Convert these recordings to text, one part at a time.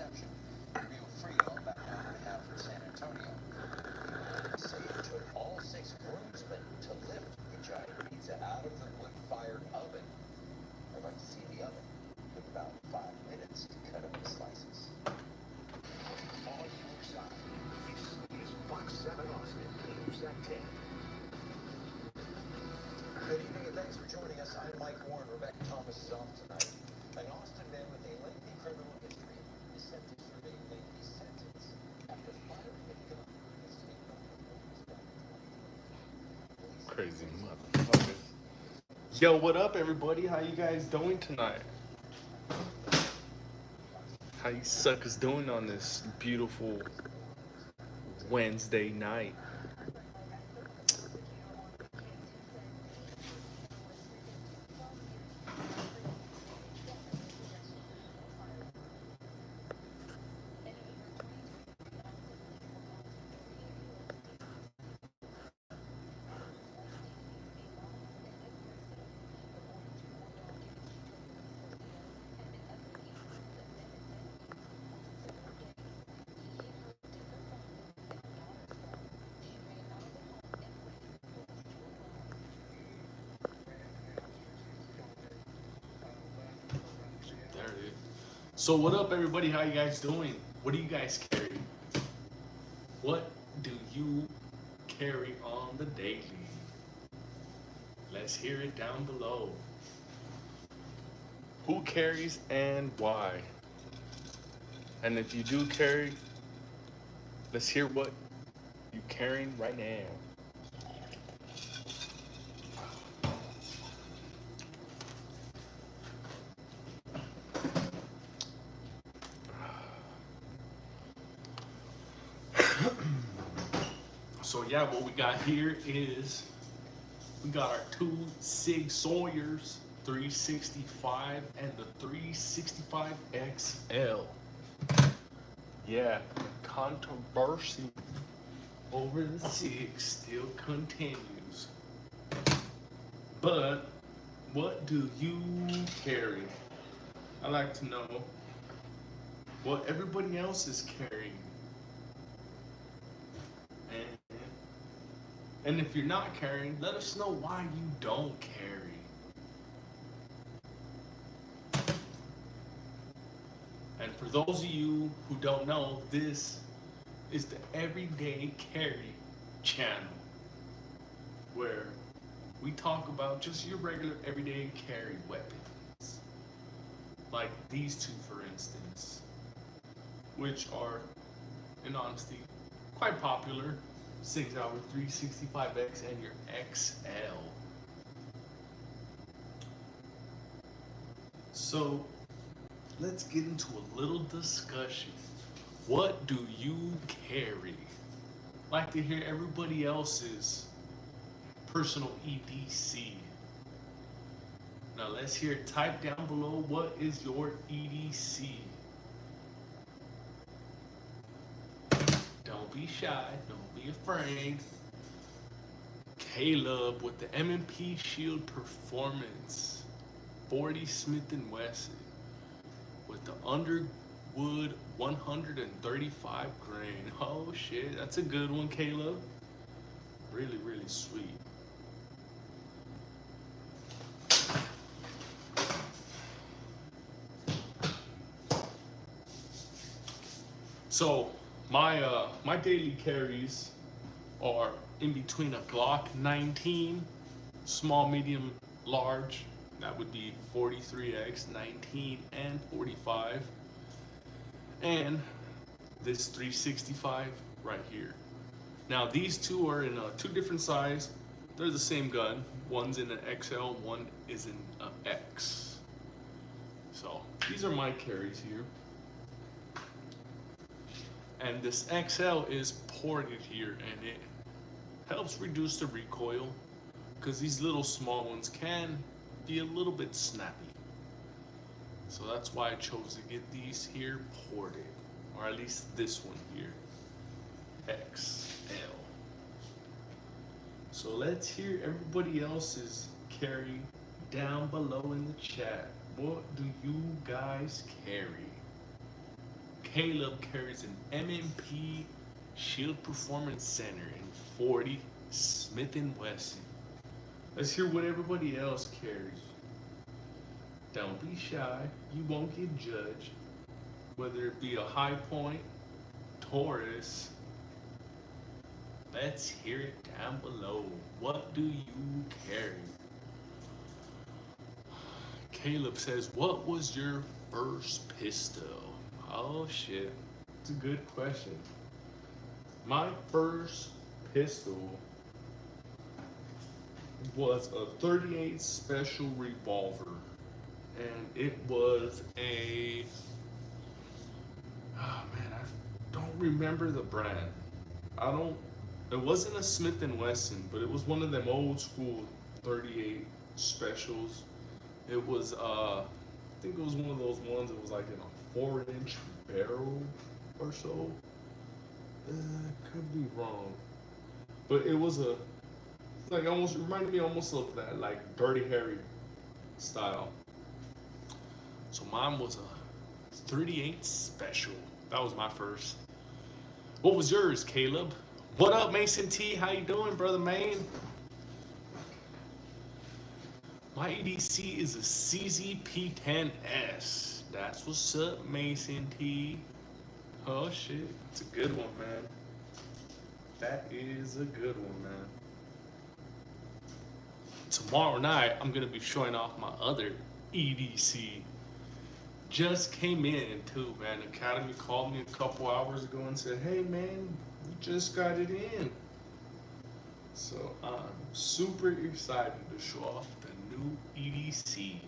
reception. Rio Frio about an hour and a half from San Antonio. Say it took all 6 groomsmen to lift the giant pizza out of the wood-fired oven. I'd like to see the oven. Took about 5 minutes to cut up the slices. On your side, this is Fox 7 Austin, News at 10. Good evening and thanks for joining us. I'm Mike Warren. Rebecca Thomas is off tonight. An Austin man with a lengthy criminal history is set to serve a lengthy sentence after firing a gun during a state performance back in 2020. Crazy motherfuckers. Yo, what up, everybody? How you guys doing tonight? How you suckers doing on this beautiful Wednesday night? There it is. So what up, everybody? How you guys doing? What do you guys carry? What do you carry on the daily? Let's hear it down below. Who carries and why? And if you do carry, let's hear what you're carrying right now. So yeah, what we got here is we got our 2 Sig Sawyers 365 and the 365 XL. Yeah, the controversy over the Sig still continues. But what do you carry? I like to know what everybody else is carrying. And if you're not carrying, let us know why you don't carry. And for those of you who don't know, this is the Everyday Carry channel, where we talk about just your regular everyday carry weapons. Like these two, for instance, which are, in honesty, quite popular. 6-hour 365X and your XL. So let's get into a little discussion. What do you carry? Like to hear everybody else's personal EDC. Now let's hear it. Type down below, what is your EDC? Don't be shy, don't be afraid. Caleb with the M&P Shield Performance 40 Smith & Wesson with the Underwood 135 grain. Oh shit, that's a good one, Caleb. Really, really sweet. So my daily carries are in between a Glock 19, small, medium, large. That would be 43X, 19, and 45. And this 365 right here. Now these two are in 2 different sizes. They're the same gun. One's in an XL, one is in an X. So these are my carries here. And this XL is ported here, and it helps reduce the recoil because these little small ones can be a little bit snappy. So that's why I chose to get these here ported, or at least this one here, XL. So let's hear everybody else's carry down below in the chat. What do you guys carry? Caleb carries an M&P Shield Performance Center in 40 Smith & Wesson. Let's hear what everybody else carries. Don't be shy. You won't get judged. Whether it be a High Point, Taurus. Let's hear it down below. What do you carry? Caleb says, what was your first pistol? Oh shit. It's a good question. My first pistol was a 38 Special revolver. And it was a, oh man, I don't remember the brand. It wasn't a Smith & Wesson, but it was one of them old school 38 specials. It was, I think it was one of those ones that was like in a 4-inch barrel or so. Could be wrong. But it was like almost, reminded me almost of that like Dirty Harry style. So mine was a 38 Special. That was my first. What was yours, Caleb? What up, Mason T? How you doing, brother man? My EDC is a CZP-10S. That's what's up, Mason T. Oh shit, it's a good one, man. That is a good one, man. Tomorrow night, I'm gonna be showing off my other EDC. Just came in too, man. Academy called me a couple hours ago and said, hey man, we just got it in. So I'm super excited to show off the new EDC.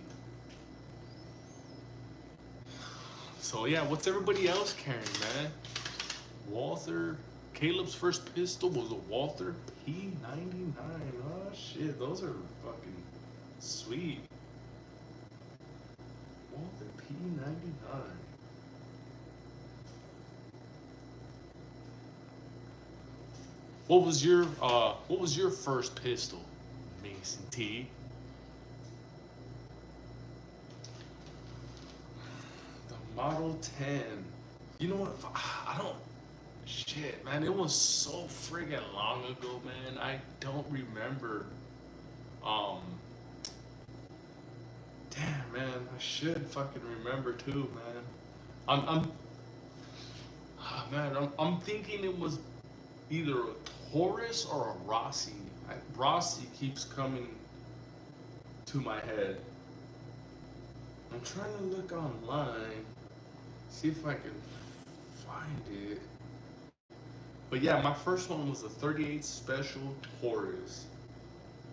So yeah, what's everybody else carrying, man? Walther, Caleb's first pistol was a Walther P99. Oh shit, those are fucking sweet. Walther P99. What was your first pistol, Mason T? The Model 10. You know what? I don't. Shit, man. It was so friggin' long ago, man. I don't remember. Damn, man. I should fucking remember too, man. I'm thinking it was either a Taurus or a Rossi. Rossi keeps coming to my head. I'm trying to look online, see if I can find it. But yeah, my first one was a 38 Special Taurus.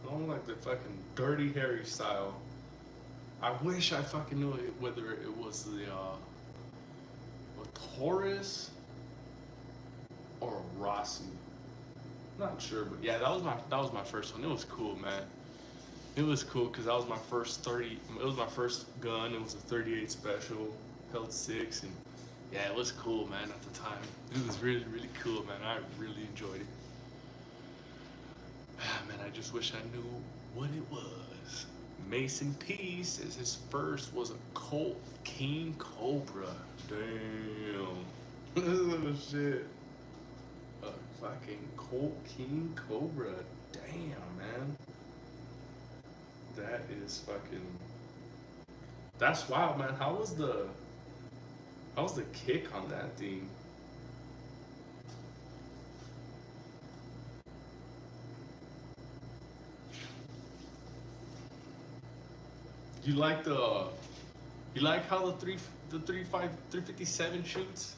I don't like the fucking Dirty Harry style. I wish I fucking knew whether it was a Taurus or a Rossi. Not sure, but yeah, that was my first one. It was cool, man. It was cool because that was my first it was my first gun. It was a 38 Special, held 6, and yeah, it was cool, man, at the time. It was really, really cool, man. I really enjoyed it. Man, I just wish I knew what it was. Mason P says his first was a Colt King Cobra. Damn. Oh, shit. A fucking Colt King Cobra. Damn, man. That is fucking... That's wild, man. How was the kick on that thing? You like how the 357 shoots?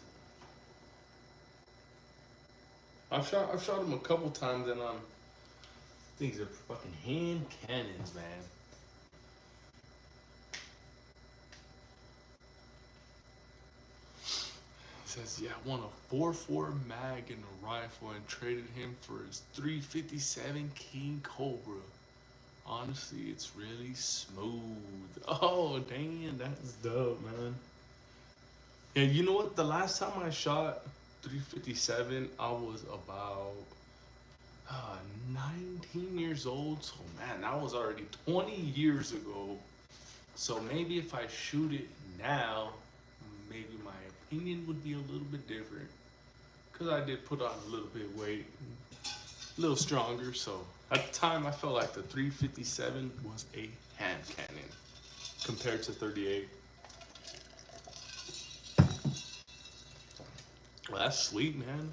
I've shot them a couple times, and things are fucking hand cannons, man. Says, yeah, I won a 4.4 mag in a rifle and traded him for his 357 King Cobra. Honestly, it's really smooth. Oh, damn, that's dope, man. Yeah, you know what? The last time I shot 357, I was about 19 years old. So, man, that was already 20 years ago. So maybe if I shoot it now, maybe my opinion would be a little bit different. Because I did put on a little bit of weight, a little stronger. So at the time, I felt like the 357 was a hand cannon compared to 38. Well, that's sweet, man.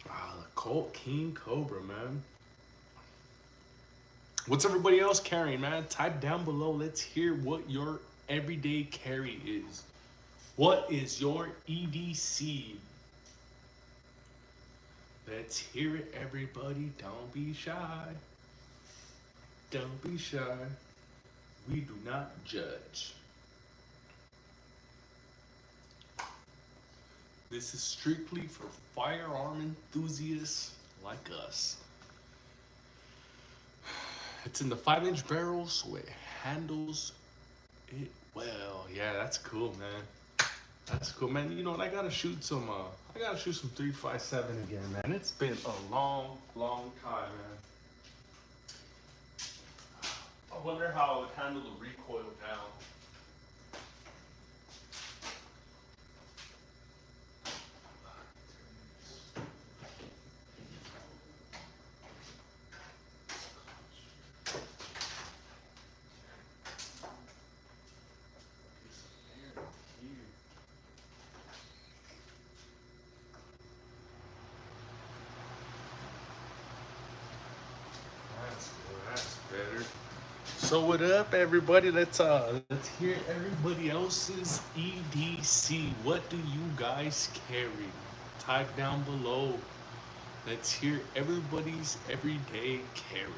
Ah, the Colt King Cobra, man. What's everybody else carrying, man? Type down below. Let's hear what your everyday carry is. What is your EDC? Let's hear it, everybody. Don't be shy. Don't be shy. We do not judge. This is strictly for firearm enthusiasts like us. It's in the 5-inch barrel, so it handles it well. Yeah, that's cool, man. That's cool, man. You know what? I gotta shoot some 357 again, man. It's been a long, long time, man. I wonder how it would handle the recoil now. That's better. So what up, everybody? Let's hear everybody else's EDC. What do you guys carry? Type down below. Let's hear everybody's everyday carry.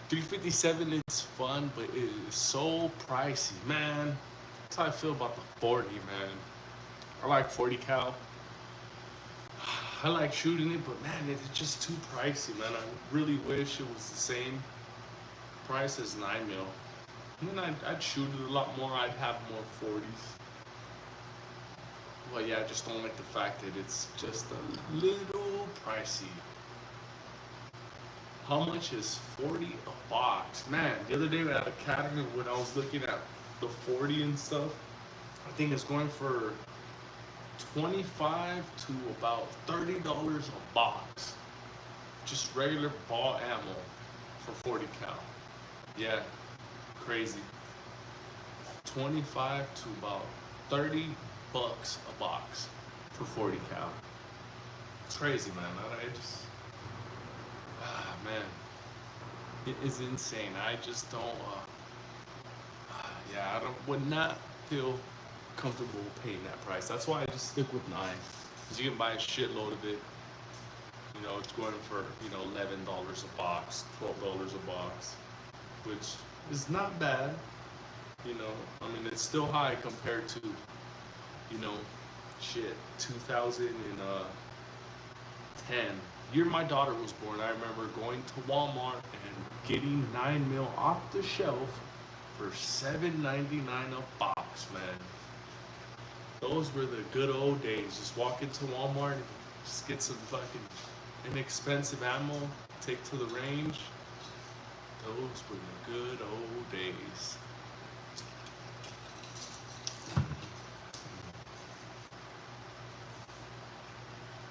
357 is fun, but it is so pricey, man. That's how I feel about the 40, man. I like 40 cal. I like shooting it, but man, it's just too pricey, man. I really wish it was the same price as 9 mil. And then I'd shoot it a lot more. I'd have more 40s. Well, yeah, I just don't like the fact that it's just a little pricey. How much is 40 a box? Man, the other day at Academy when I was looking at the 40 and stuff, I think it's going for $25 to about $30 a box. Just regular ball ammo for 40 cal. Yeah, crazy. 25 to about 30 bucks a box for 40 cal. It's crazy, man. Man, it is insane. I just don't, yeah, would not feel comfortable paying that price. That's why I just stick with 9, because you can buy a shitload of it. You know, it's going for, you know, $11 a box, $12 a box, which is not bad. You know, I mean, it's still high compared to, you know, 2010, year my daughter was born. I remember going to Walmart and getting 9 mil off the shelf for $7.99 a box, man. Those were the good old days. Just walk into Walmart and just get some fucking inexpensive ammo, take to the range. Those were the good old days.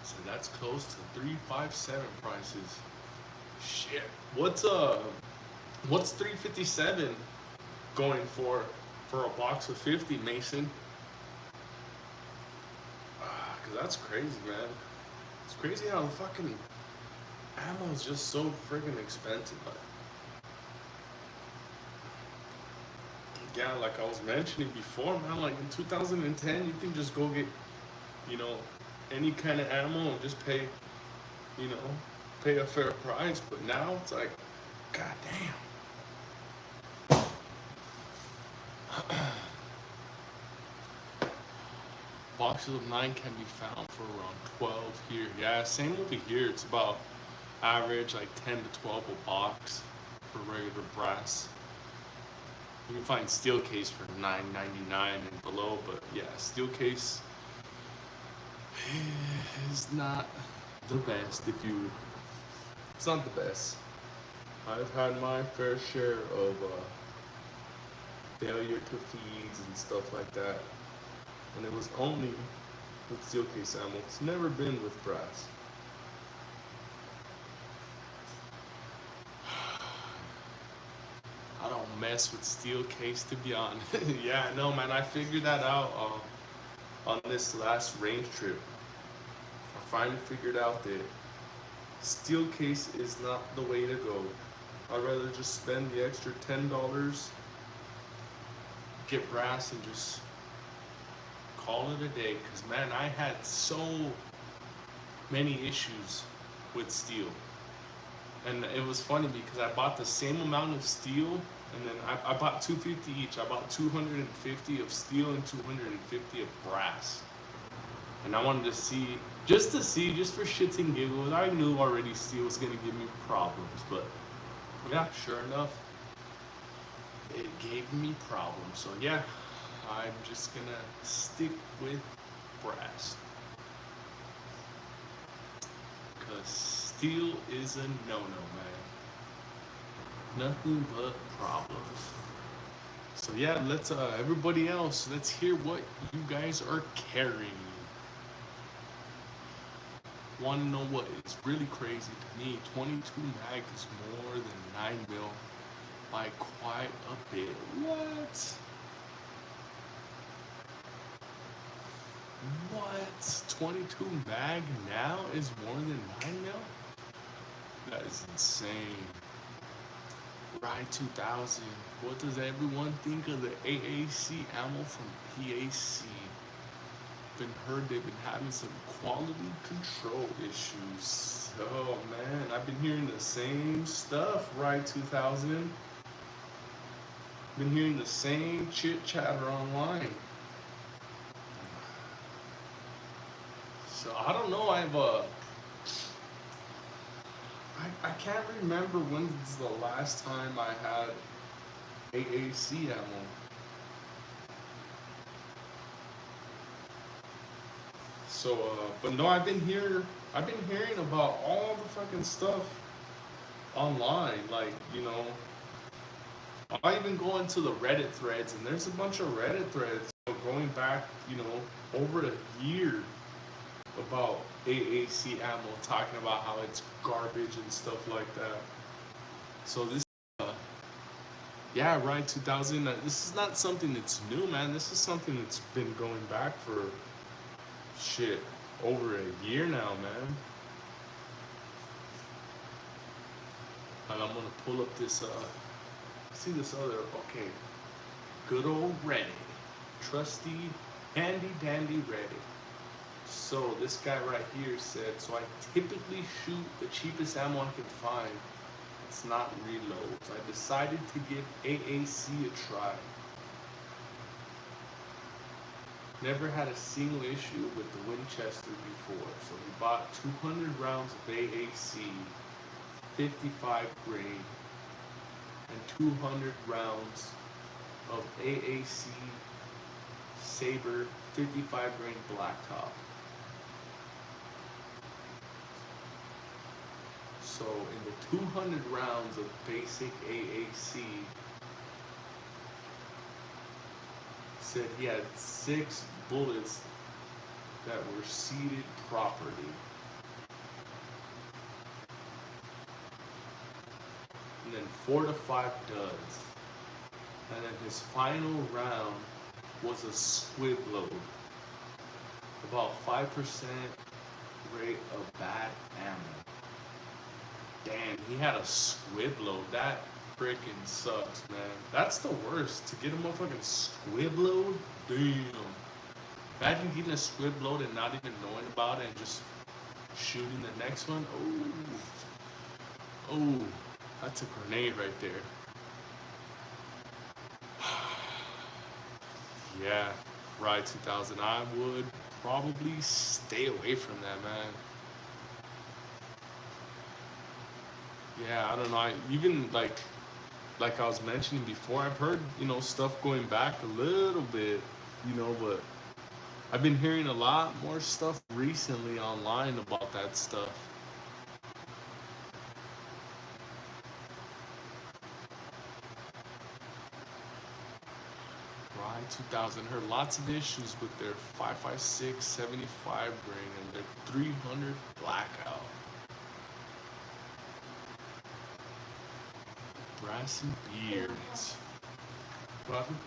So that's close to 357 prices. Shit. What's 357 going for a box of 50, Mason? Cause that's crazy, man. It's crazy how fucking ammo is just so friggin' expensive. But yeah, like I was mentioning before, man, like in 2010, you can just go get, you know, any kind of ammo and just pay, you know, pay a fair price. But now it's like, god damn. Boxes of 9 can be found for around 12 here. Yeah, same over here. It's about average like 10 to 12 a box for regular brass. You can find steel case for $9.99 and below, but yeah, steel case is not the best. It's not the best. I've had my fair share of failure to feeds and stuff like that. and it was only with steel case ammo. It's never been with brass. I don't mess with steel case, to be honest. Yeah, no, man. I figured that out on this last range trip. I finally figured out that steel case is not the way to go. I'd rather just spend the extra $10, get brass, and just call it a day. Cause man, I had so many issues with steel. And it was funny because I bought the same amount of steel, and then I bought 250 each. I bought 250 of steel and 250 of brass. And I wanted to see, just for shits and giggles. I knew already steel was gonna give me problems, but yeah, sure enough, it gave me problems. So yeah, I'm just gonna stick with brass. Cause steel is a no-no, man. Nothing but problems. So yeah, let's everybody else, let's hear what you guys are carrying. Want to know what is really crazy to me? 22 mag is more than 9 mil by quite a bit. What? What? 22 mag now is more than 9 mil? That is insane. Ride 2000. What does everyone think of the AAC ammo from PAC? Been heard they've been having some quality control issues. Oh man, I've been hearing the same stuff, Ride 2000. Been hearing the same chit chatter online. So I don't know, I can't remember when's the last time I had AAC ammo. So, but no, I've been hearing about all the fucking stuff online. Like, you know, I even go into the Reddit threads, and there's a bunch of Reddit threads going back, you know, over a year about AAC ammo, talking about how it's garbage and stuff like that. So this, yeah, Ride 2000. This is not something that's new, man. This is something that's been going back for shit over a year now, man. And I'm gonna pull up this. See this other. Okay, good old Reddit, trusty, handy dandy Reddit. So this guy right here said, so I typically shoot the cheapest ammo I can find. It's not reloads. I decided to give AAC a try. Never had a single issue with the Winchester before. So he bought 200 rounds of AAC, 55 grain, and 200 rounds of AAC Saber 55 grain blacktop. So in the 200 rounds of basic AAC, said he had 6 bullets that were seated properly. And then 4 to 5 duds. And then his final round was a squib load. About 5% rate of bad ammo. Damn, he had a squib load. That freaking sucks, man. That's the worst. To get a motherfucking squib load? Damn. Imagine getting a squib load and not even knowing about it and just shooting the next one. Oh. Oh, that's a grenade right there. Yeah, Ride 2000. I would probably stay away from that, man. Yeah, I don't know. Even like I was mentioning before, I've heard, you know, stuff going back a little bit, you know, but I've been hearing a lot more stuff recently online about that stuff. Ride 2000 heard lots of issues with their 556 75 grain and their 300 blackout. Brass and beards. What happened?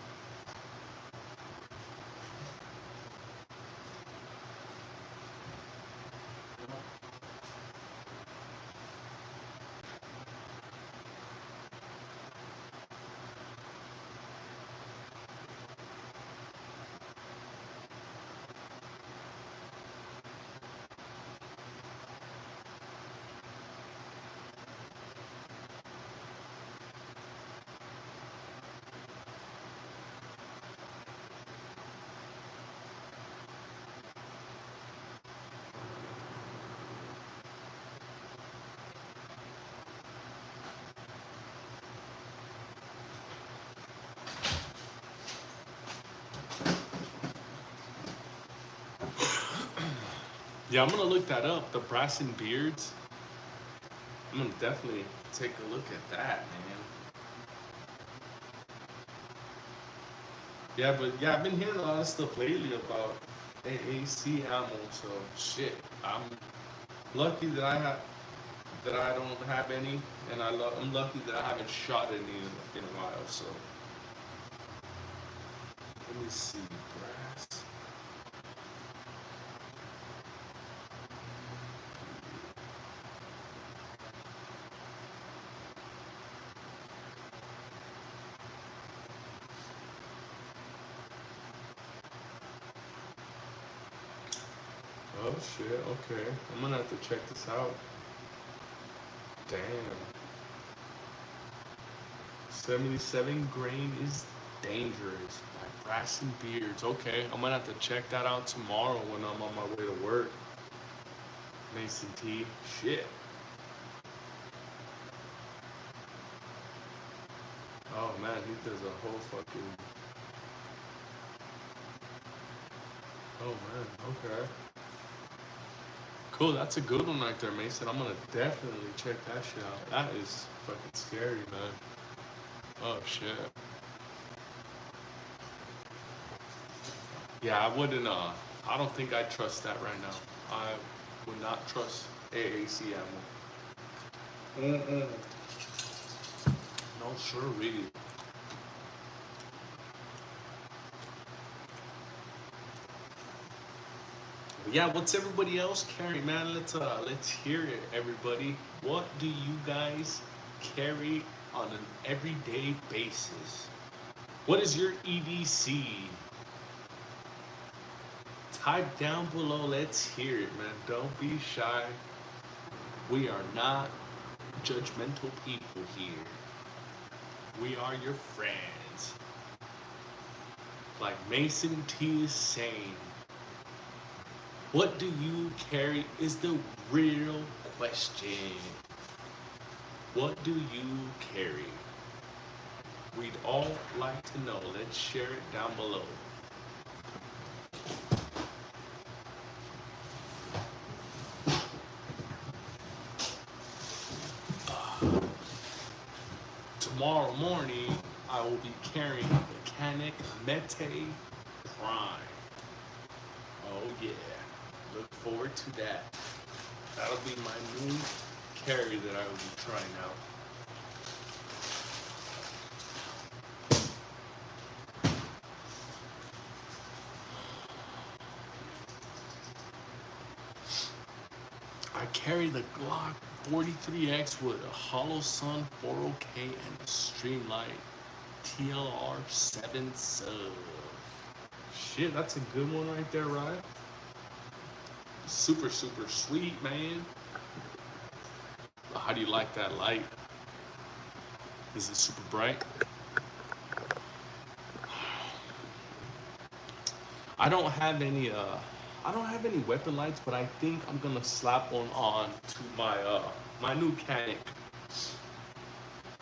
Yeah, I'm gonna look that up. The brass and beards. I'm gonna definitely take a look at that, man. Yeah, but yeah, I've been hearing a lot of stuff lately about AAC ammo. So shit, I'm lucky that I don't have any, and I'm lucky that I haven't shot any in a while. So let me see, brass. Oh shit, okay. I'm gonna have to check this out. Damn. 77 grain is dangerous by Brass and Beards. Okay, I'm gonna have to check that out tomorrow when I'm on my way to work. Mason T. Shit. Oh man, he does a whole fucking. Oh man, okay. Cool, that's a good one right there, Mason. I'm gonna definitely check that shit out. That is fucking scary, man. Oh shit. Yeah, I wouldn't. I don't think I'd trust that right now. I would not trust AAC ammo. No, sure, really. But yeah, what's everybody else carrying, man? Let's hear it, everybody. What do you guys carry on an everyday basis? What is your EDC? Type down below. Let's hear it, man. Don't be shy. We are not judgmental people here. We are your friends. Like Mason T is saying, what do you carry is the real question. What do you carry? We'd all like to know. Let's share it down below. Tomorrow morning, I will be carrying Mechanic Mete Prime. Oh yeah, look forward to that. That'll be my new carry that I will be trying out. I carry the Glock 43X with a Hollow Sun 40K and a Streamlight TLR 7 sub. Shit, that's a good one right there, right? Super, super sweet, man. How do you like that light? Is it super bright? I don't have any weapon lights, but I think I'm gonna slap one on to my new Canic.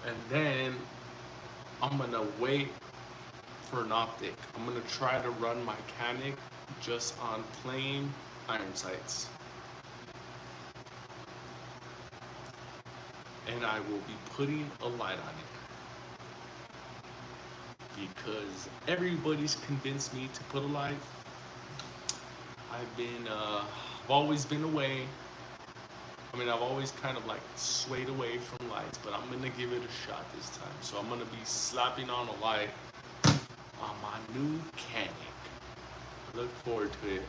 And then I'm gonna wait for an optic. I'm gonna try to run my Canic just on plain iron sights. And I will be putting a light on it. because everybody's convinced me to put a light. I've always been away. I mean, I've always kind of like swayed away from lights, but I'm gonna give it a shot this time. So I'm gonna be slapping on a light on my new Canic. Look forward to it.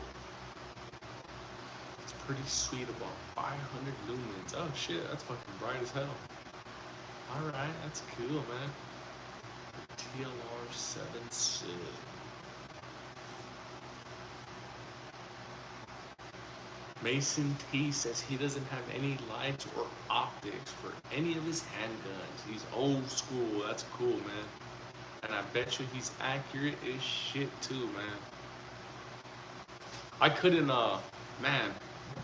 It's pretty sweet, about 500 lumens. Oh shit, that's fucking bright as hell. Alright, that's cool, man. TLR7 Sub. Mason T says he doesn't have any lights or optics for any of his handguns. He's old school. That's cool, man. And I bet you he's accurate as shit too, man. I couldn't, man,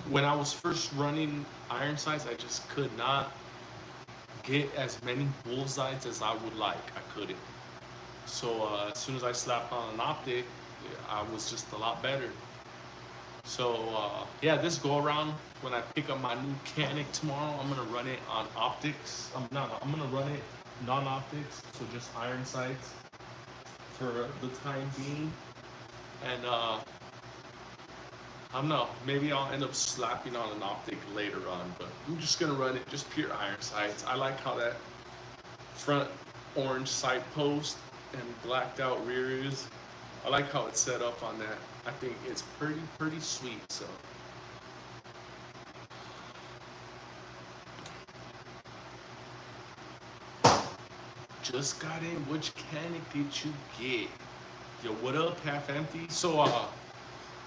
when I was first running iron sights, I just could not get as many bullseyes as I would like. I couldn't. So as soon as I slapped on an optic, I was just a lot better. So yeah, this go around, when I pick up my new Canic tomorrow, I'm gonna run it on optics. I'm gonna run it non-optics, so just iron sights for the time being. And I don't know, maybe I'll end up slapping on an optic later on, but I'm just gonna run it just pure iron sights. I like how that front orange sight post and blacked out rear is. I like how it's set up on that. I think it's pretty sweet, so. Just got in, which Canic did you get? Yo, what up, Half Empty? So,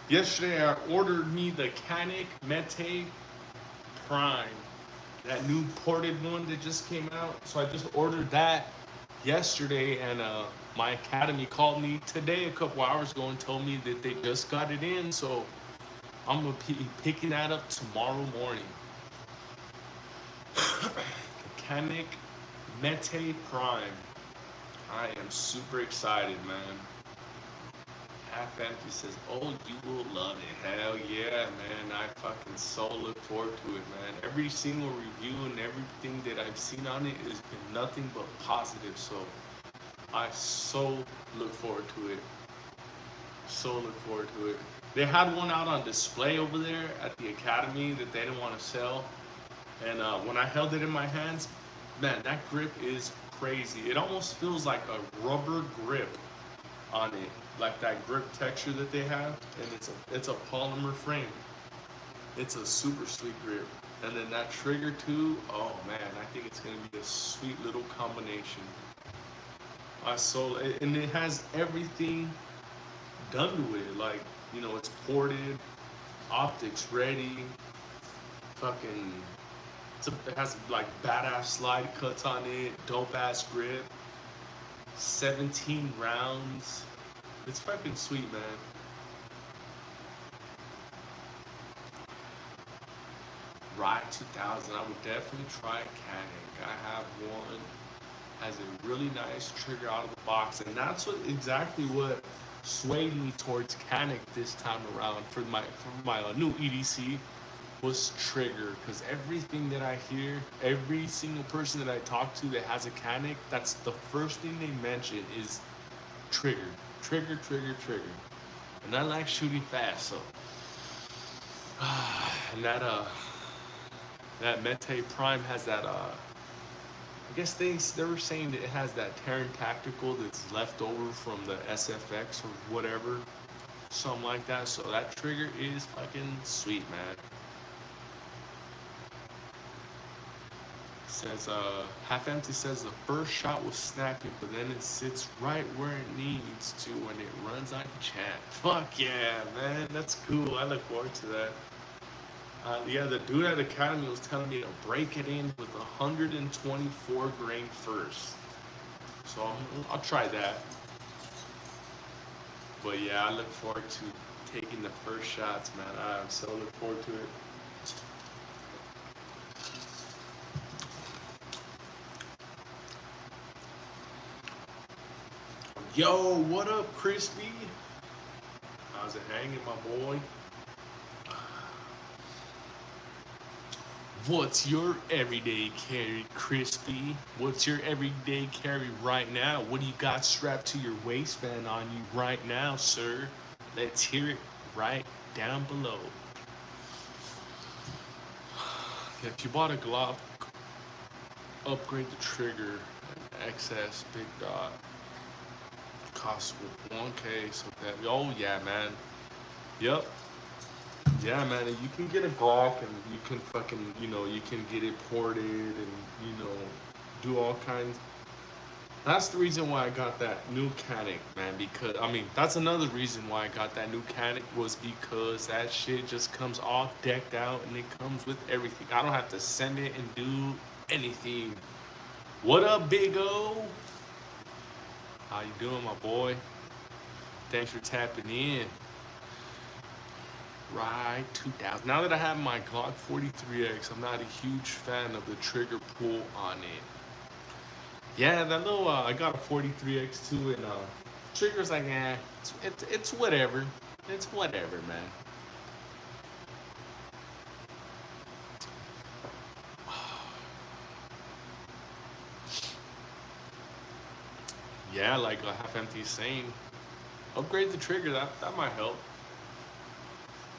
yesterday I ordered me the Canic Mete Prime, that new ported one that just came out. So I just ordered that yesterday, and my academy called me today a couple hours ago and told me that they just got it in. So I'm gonna be picking that up tomorrow morning. The Canic Mete Prime. I am super excited, man. Half Empty says, oh, you will love it. Hell yeah, man. I fucking so look forward to it, man. Every single review and everything that I've seen on it has been nothing but positive. So I so look forward to it. So look forward to it. They had one out on display over there at the academy that they didn't want to sell. And when I held it in my hands, man, that grip is crazy. It almost feels like a rubber grip on it, like that grip texture that they have, and it's a polymer frame. It's a super sweet grip. And then that trigger too, oh man, I think it's gonna be a sweet little combination. And it has everything done to it, like, you know, it's ported, optics ready, fucking, it has like badass slide cuts on it, dope ass grip, 17 rounds. It's fucking sweet, man. Ride 2000, I would definitely try a Canic. I have one, has a really nice trigger out of the box, and that's exactly what swayed me towards Canic this time around for my new EDC. Was trigger, because everything that I hear, every single person that I talk to that has a Canic, that's the first thing they mention is trigger. And I like shooting fast, so and that Mete Prime has that I guess they were saying that it has that Terran Tactical that's left over from the SFX or whatever, something like that. So that trigger is fucking sweet, man. Says Half Empty says the first shot was snappy, but then it sits right where it needs to when it runs like a champ. Fuck yeah, man, that's cool. I look forward to that. Yeah, the dude at Academy was telling me to break it in with 124 grain first, so I'll try that. But yeah, I look forward to taking the first shots, man. I so look forward to it. Yo, what up, Crispy? How's it hanging, my boy? What's your everyday carry, Crispy? What's your everyday carry right now? What do you got strapped to your waistband on you right now, sir? Let's hear it right down below. If you bought a Glock, upgrade the trigger, XS, big dot, costs 1K, so that, oh yeah, man. Yep. Yeah, man, and you can get a Glock and you can fucking, you can get it ported and, do all kinds. That's the reason why I got that new Canic, man, because, that's another reason why I got that new Canic was because that shit just comes all decked out and it comes with everything. I don't have to send it and do anything. What up, Big O? How you doing, my boy? Thanks for tapping in. Right, 2000. Now that I have my Glock 43X, I'm not a huge fan of the trigger pull on it. Yeah, that little, I got a 43X too, and trigger's like, it's whatever. It's whatever, man. Yeah, like a half empty saying, upgrade the trigger. That might help.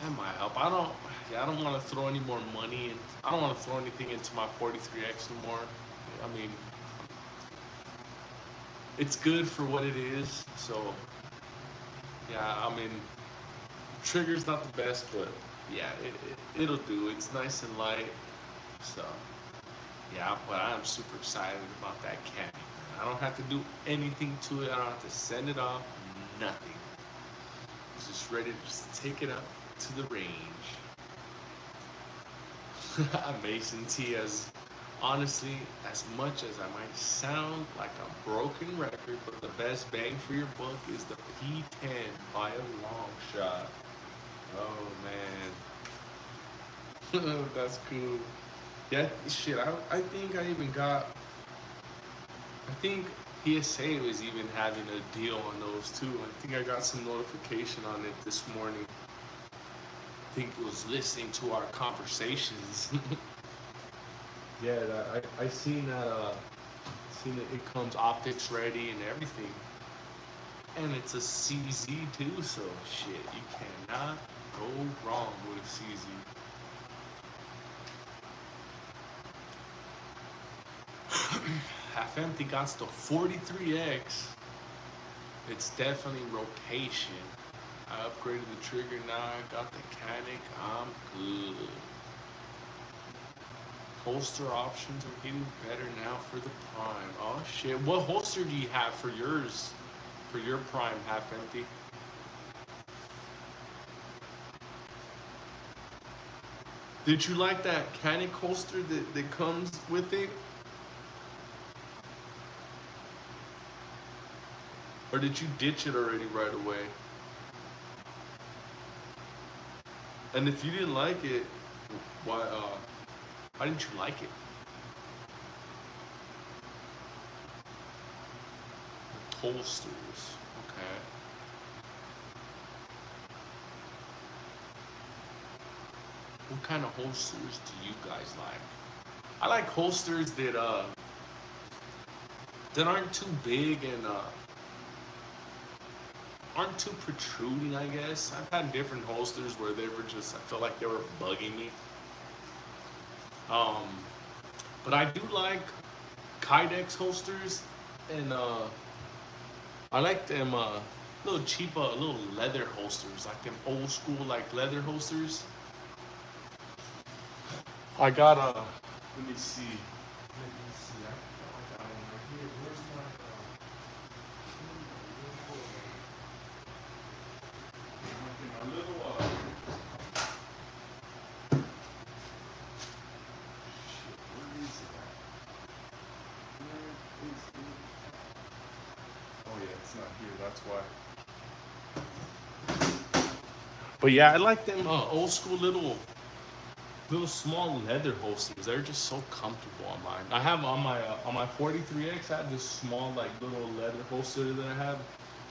That might help. I don't want to throw any more money, and I don't want to throw anything into my 43X anymore. It's good for what it is. So, yeah, trigger's not the best, but yeah, it'll do. It's nice and light. So, yeah, but I am super excited about that cat. I don't have to do anything to it. I don't have to send it off. Nothing. It's just ready to just take it up to the range. Mason T, as honestly, as much as I might sound like a broken record, but the best bang for your buck is the P10 by a long shot. Oh man. That's cool. Yeah, shit, I think I even got, I think PSA was even having a deal on those too. I think I got some notification on it this morning. I think it was listening to our conversations. Yeah, I seen that. Seen that it comes optics ready and everything, and it's a CZ too. So shit, you cannot go wrong with a CZ. Half empty got the 43X. It's definitely rotation. I upgraded the trigger now. I got the Canic. I'm good. Holster options are getting better now for the Prime. Oh shit. What holster do you have for yours? For your Prime half empty? Did you like that Canic holster that comes with it? Or did you ditch it already right away? And if you didn't like it, why didn't you like it? The holsters, okay. What kind of holsters do you guys like? I like holsters that aren't too big and aren't too protruding, I guess. I've had different holsters where they were just, I felt like they were bugging me. But I do like Kydex holsters, and I like them little cheap little leather holsters, like them old school like leather holsters. I got let me see. I got one right here. Where's my little shit, where is it at? Where is it? Oh yeah, it's not here, that's why. But yeah, I like them old school little small leather holsters. They're just so comfortable on mine. I have on my 43X, I have this small like little leather holster that I have.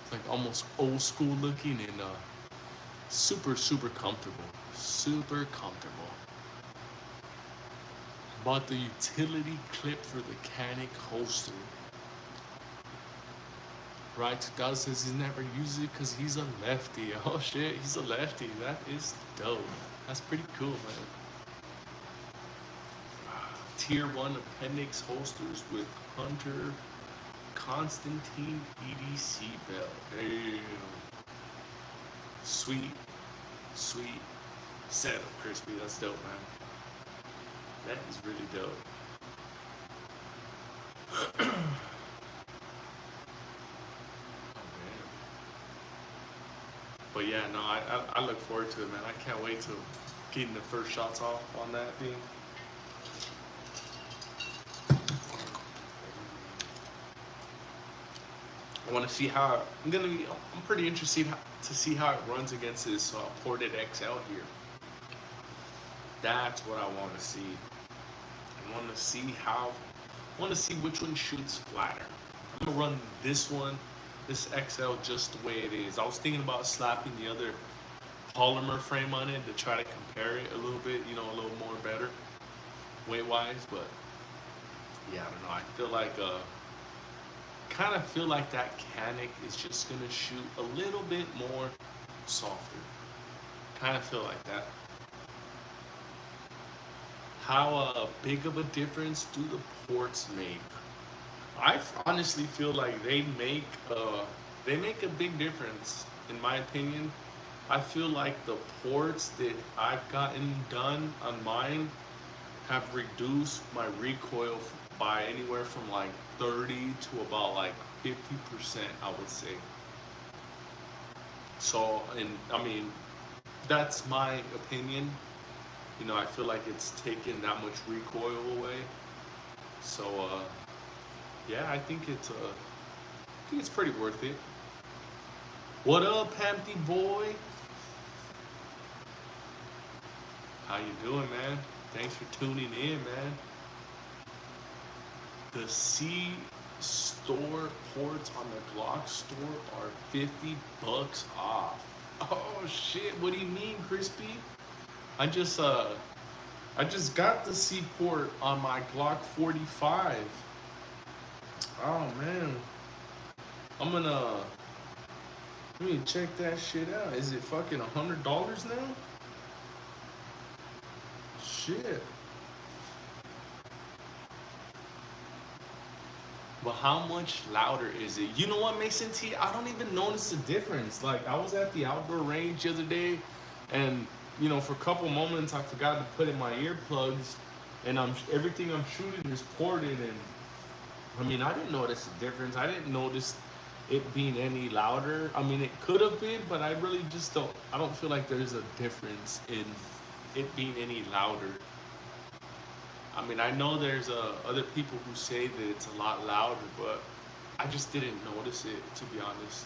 It's like almost old school looking and super comfortable. Super comfortable. bought the utility clip for the Canic holster. Right, God says he's never used it because he's a lefty. Oh shit, he's a lefty. That is dope. That's pretty cool, man. Tier 1 appendix holsters with Hunter Constantine EDC belt. Damn. Sweet, sweet setup, Crispy. That's dope, man. That is really dope. Oh, man. But yeah, no, I look forward to it, man. I can't wait to getting the first shots off on that thing. I want to see how I'm pretty interested to see how it runs against this ported XL here. That's what I want to see. I want to see which one shoots flatter. I'm gonna run this XL just the way it is. I was thinking about slapping the other polymer frame on it to try to compare it a little bit, you know, a little more better weight wise, but yeah, I don't know. I feel like kind of feel like that Canic is just gonna shoot a little bit more softer. Kind of feel like that. How big of a difference do the ports make? I honestly feel like they make a big difference in my opinion. I feel like the ports that I've gotten done on mine have reduced my recoil by anywhere from like 30 to about like 50%, I would say. So, and I mean, that's my opinion. You know, I feel like it's taken that much recoil away. So, yeah, I think it's pretty worth it. What up, Hampty boy? How you doing, man? Thanks for tuning in, man. The C store ports on the Glock store are $50 off. Oh shit! What do you mean, Crispy? I just got the C port on my Glock 45. Oh man, let me check that shit out. Is it fucking $100 now? Shit. But how much louder is it? You know what, Mason T? I don't even notice the difference. Like, I was at the outdoor range the other day, and you know, for a couple moments, I forgot to put in my earplugs, and everything I'm shooting is ported, and I mean, I didn't notice the difference. I didn't notice it being any louder. I mean, it could have been, but I really just don't. I don't feel like there's a difference in it being any louder. I mean, I know there's other people who say that it's a lot louder, but I just didn't notice it, to be honest.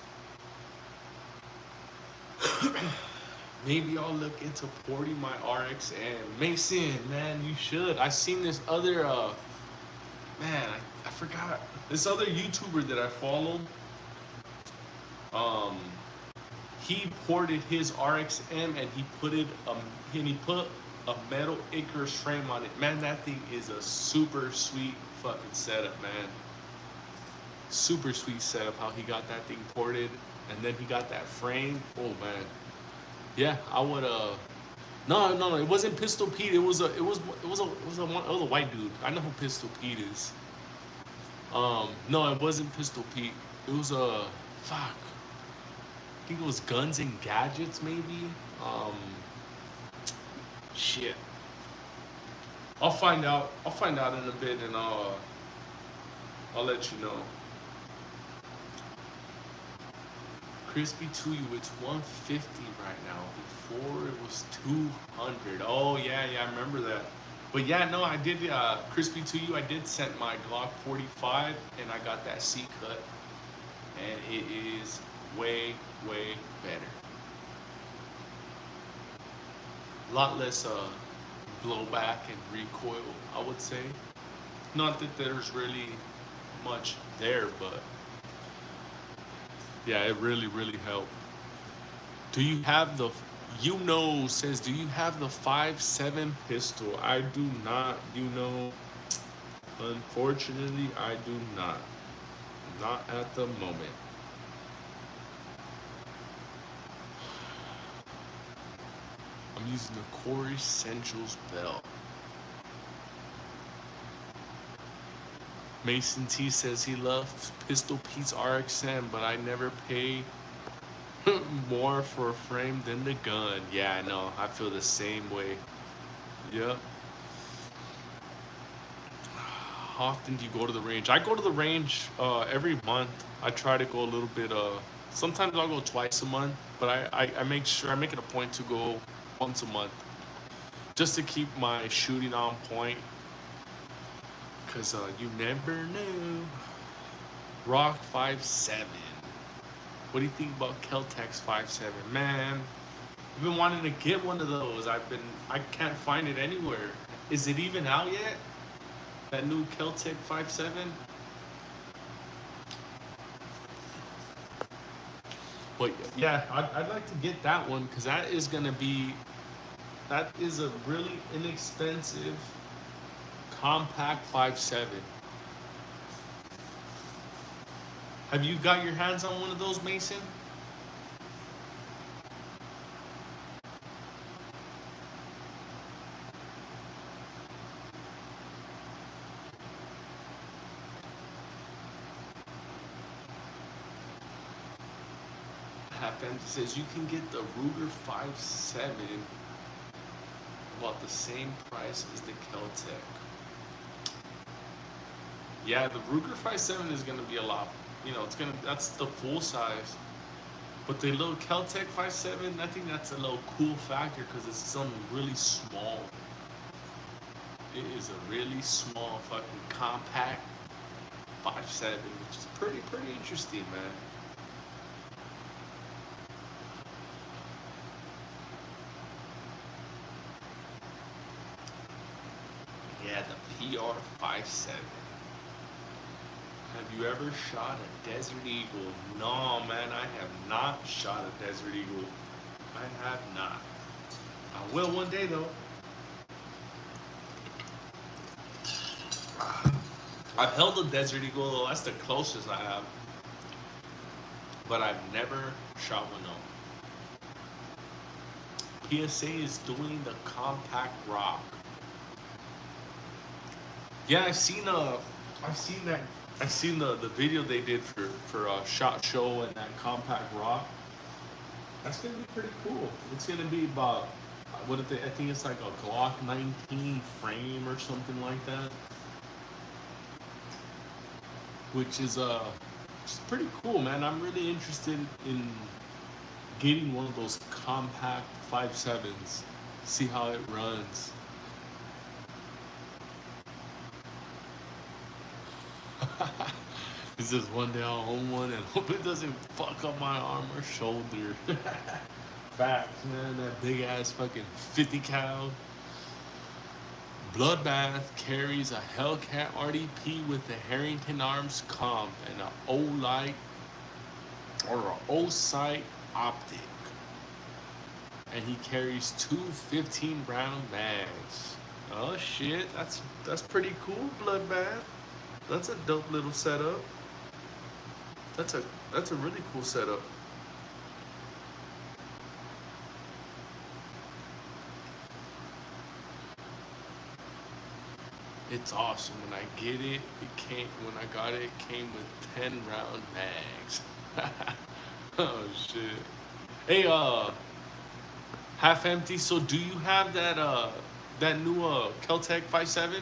Maybe I'll look into porting my RXM. Mason, man, you should. I seen this other, man, I forgot. This other YouTuber that I follow, he ported his RXM and he put a metal Icarus frame on it. Man, that thing is a super sweet fucking setup, man. Super sweet setup how he got that thing ported, and then he got that frame. Oh man, yeah, I would no, it wasn't Pistol Pete. It was a white dude. I know who Pistol Pete is. No, it wasn't Pistol Pete. It was fuck. I think it was Guns and Gadgets, maybe. Shit. I'll find out. I'll find out in a bit, and I'll let you know. Crispy to you, it's 150 right now. Before it was 200. Oh yeah, I remember that. But yeah, no, I did. Crispy to you, I did send my Glock 45, and I got that C cut, and it is way better. A lot less blowback and recoil, I would say. Not that there's really much there, but yeah, it really helped. Do you have the You know says, do you have the 5.7 pistol? I do not. You know, unfortunately, I do not. Not at the moment. I'm using the Core Essentials belt. Mason T says he loves Pistol Pete's RXM, but I never pay more for a frame than the gun. Yeah, I know. I feel the same way. Yep. How often do you go to the range? I go to the range every month. I try to go a little bit. Sometimes I'll go twice a month, but I make sure I make it a point to go once a month, just to keep my shooting on point. Cause you never know. Rock 5.7. What do you think about Keltec's 5.7? Man, I've been wanting to get one of those. I can't find it anywhere. Is it even out yet? That new Keltec 5.7? But yeah, I'd like to get that one because that is a really inexpensive compact 5.7. Have you got your hands on one of those, Mason? Half Empty says you can get the Ruger 5.7 about the same price as the Keltec. Yeah, the Ruger 5.7 is gonna be a lot. That's the full size. But the little Keltec 5.7, I think that's a little cool factor because it's something really small. It is a really small fucking compact 5.7, which is pretty interesting, man. Yeah, the PR 5.7. Have you ever shot a Desert Eagle? No, man, I have not shot a Desert Eagle. I have not. I will one day, though. I've held a Desert Eagle, though. That's the closest I have. But I've never shot one, though. PSA is doing the compact rock. Yeah, I've seen that. I've seen the video they did for SHOT Show and that compact rock. That's gonna be pretty cool. It's gonna be about I think it's like a Glock 19 frame or something like that, which is just pretty cool, man. I'm really interested in getting one of those compact 5.7s. See how it runs. It's just one day I'll own one and hope it doesn't fuck up my arm or shoulder. Facts, man. That big ass fucking 50 cal. Bloodbath carries a Hellcat RDP with the Harrington Arms comp and an O-light or an O-sight optic. And he carries two 15-round mags. Oh shit, that's pretty cool, Bloodbath. That's a dope little setup. That's a really cool setup. It's awesome. When I get it, when I got it, it came with 10-round mags. Oh shit. Hey, Half Empty. So do you have that new Keltec 5.7?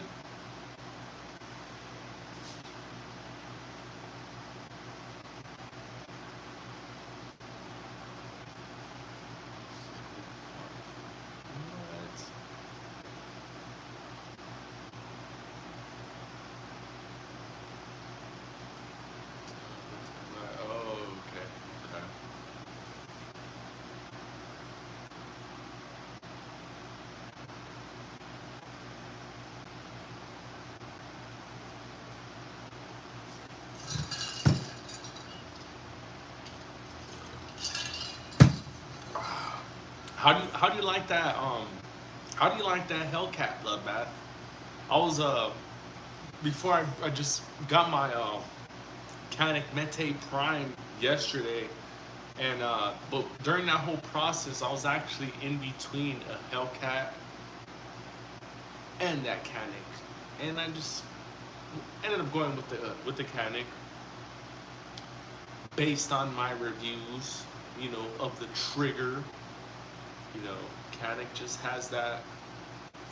How do you like that? How do you like that Hellcat bloodbath? I was before I just got my Canic Mete Prime yesterday, and but during that whole process, I was actually in between a Hellcat and that Canic, and I just ended up going with the Canic based on my reviews, of the trigger. Canic just has that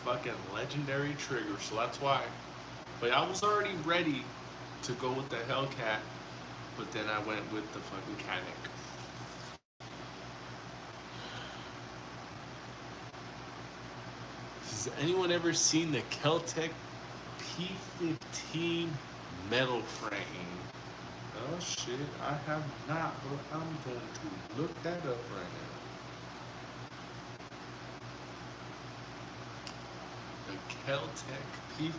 fucking legendary trigger, so that's why. But I was already ready to go with the Hellcat, but then I went with the fucking Canic. Has anyone ever seen the Keltec P15 metal frame? Oh shit, I have not, but I'm going to look that up right now. The Keltec P15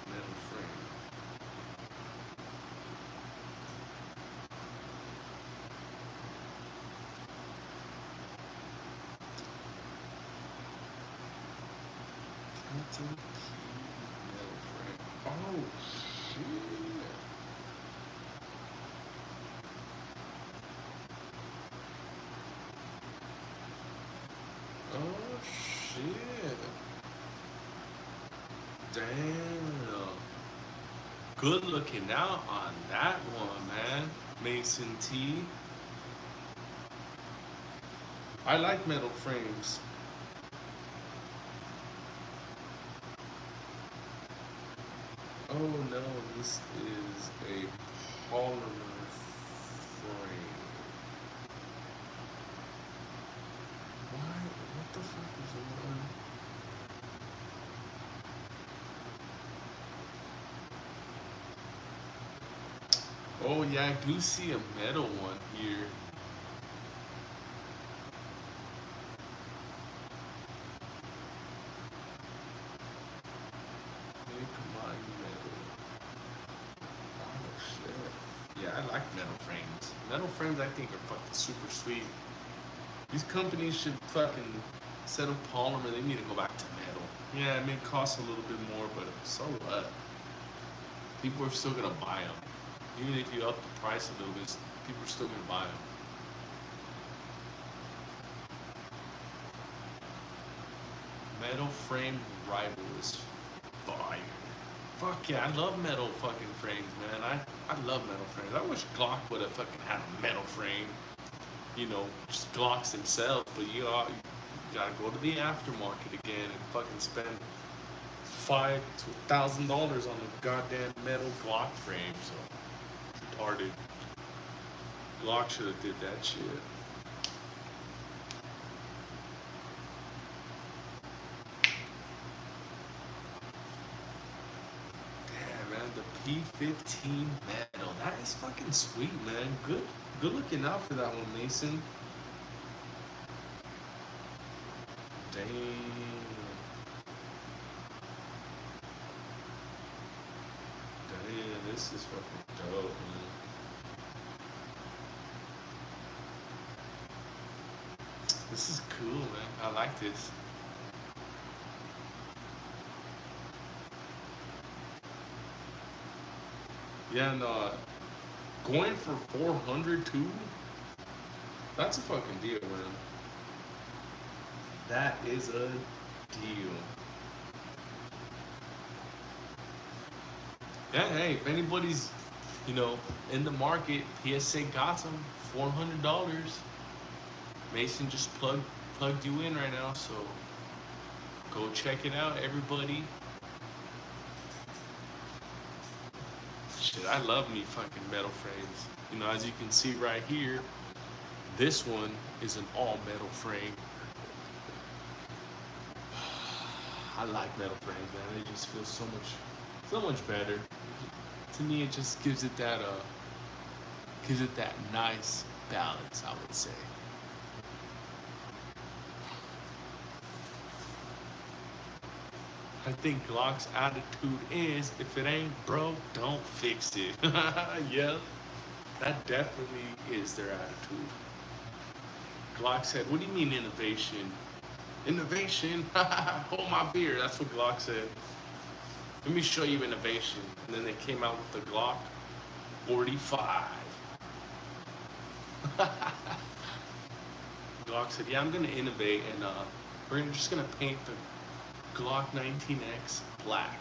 metal frame. Keltec P metal frame. Oh shit. Oh shit. Damn. Good looking out on that one, man. Mason T. I like metal frames. Oh no, this is a polymer frame. Why? What the fuck is the one? Oh yeah, I do see a metal one here. Make my metal. Oh shit. Yeah, I like metal frames. Metal frames I think are fucking super sweet. These companies should fucking, instead of polymer, they need to go back to metal. Yeah, it may cost a little bit more, but so what? People are still gonna buy them. Even if you up the price a little bit, people are still gonna buy them. Metal frame rival is fire. Fuck yeah, I love metal fucking frames, man. I love metal frames. I wish Glock would have fucking had a metal frame. Just Glocks themselves, but you gotta go to the aftermarket again and fucking spend $5,000 on a goddamn metal Glock frame. So retarded. Glock should have did that shit. Damn man, the P15 metal. That is fucking sweet, man. Good looking out for that one, Mason. Damn. Damn, this is fucking dope, man. This is cool, man. I like this. Yeah, and going for 400 too? That's a fucking deal, man. That is a deal. Yeah, hey, if anybody's, in the market, PSA got them $400. Mason just plugged you in right now, so go check it out, everybody. Shit, I love me fucking metal frames. As you can see right here, this one is an all metal frame. I like metal frames, man. They just feel so much better. To me, it just gives it that nice balance, I would say. I think Glock's attitude is, if it ain't broke, don't fix it. Yeah, that definitely is their attitude. Glock said, "What do you mean innovation? Innovation? Hold my beer." That's what Glock said. Let me show you innovation. And then they came out with the Glock 45. Glock said, "Yeah, I'm gonna innovate, and we're just gonna paint the Glock 19X black."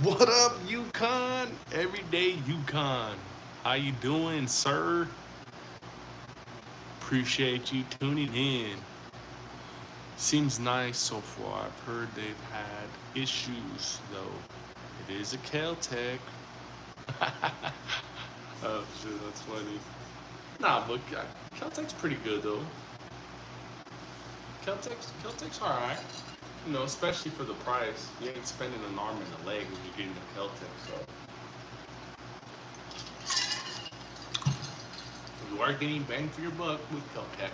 What up, Yukon? Everyday Yukon. How you doing, sir? Appreciate you tuning in. Seems nice so far. I've heard they've had issues, though. It is a Caltech. Oh shit, that's funny. Nah, but Caltech's pretty good though. Caltech's alright. You know, especially for the price. You ain't spending an arm and a leg when you're getting a Caltech, so you are getting bang for your buck with Caltech.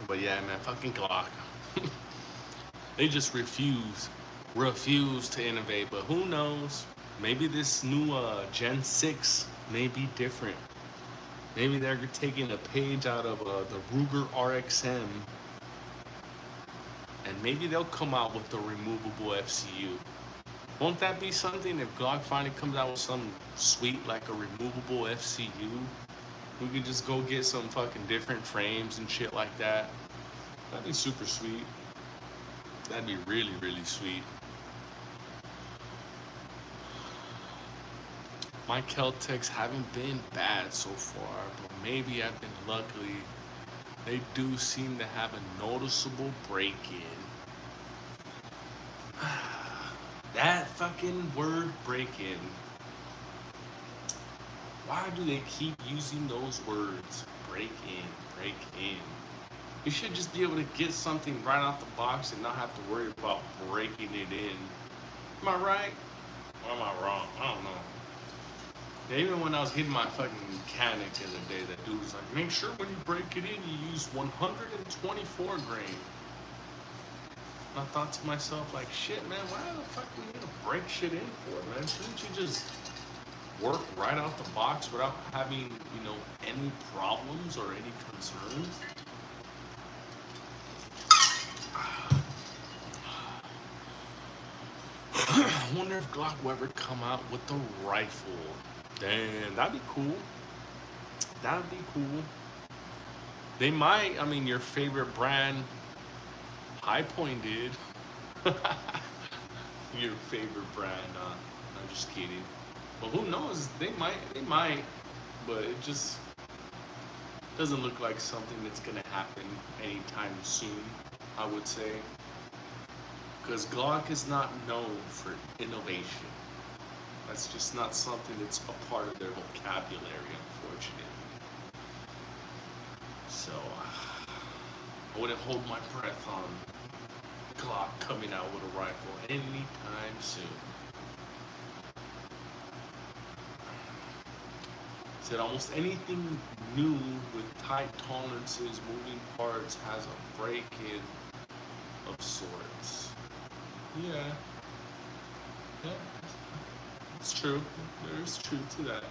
But yeah, man, fucking Glock. They just refuse to innovate. But who knows? Maybe this new Gen 6 may be different. Maybe they're taking a page out of the Ruger RXM. And maybe they'll come out with the removable FCU. Won't that be something if Glock finally comes out with something sweet like a removable FCU? We could just go get some fucking different frames and shit like that. That'd be super sweet. That'd be really, really sweet. My Caltechs haven't been bad so far, but maybe I've been lucky. They do seem to have a noticeable break-in. That fucking word break-in. Why do they keep using those words? Break in, break in. You should just be able to get something right out the box and not have to worry about breaking it in. Am I right? Or am I wrong? I don't know. Yeah, even when I was hitting my fucking mechanic the other day, that dude was like, make sure when you break it in, you use 124 grain. And I thought to myself, like, shit, man, why the fuck do you need to break shit in for, man? Shouldn't you just work right out the box without having, you know, any problems or any concerns? I wonder if Glock will ever come out with the rifle. Damn, that'd be cool. That'd be cool. They might. I mean, your favorite brand, High Point, did. Your favorite brand. I'm just kidding. But who knows? They might. But it just doesn't look like something that's gonna happen anytime soon, I would say. Because Glock is not known for innovation. That's just not something that's a part of their vocabulary, unfortunately. So, I wouldn't hold my breath on Glock coming out with a rifle anytime soon. Said almost anything new with tight tolerances, moving parts, has a break-in of sorts. Yeah. Yeah. It's true. There's truth to that.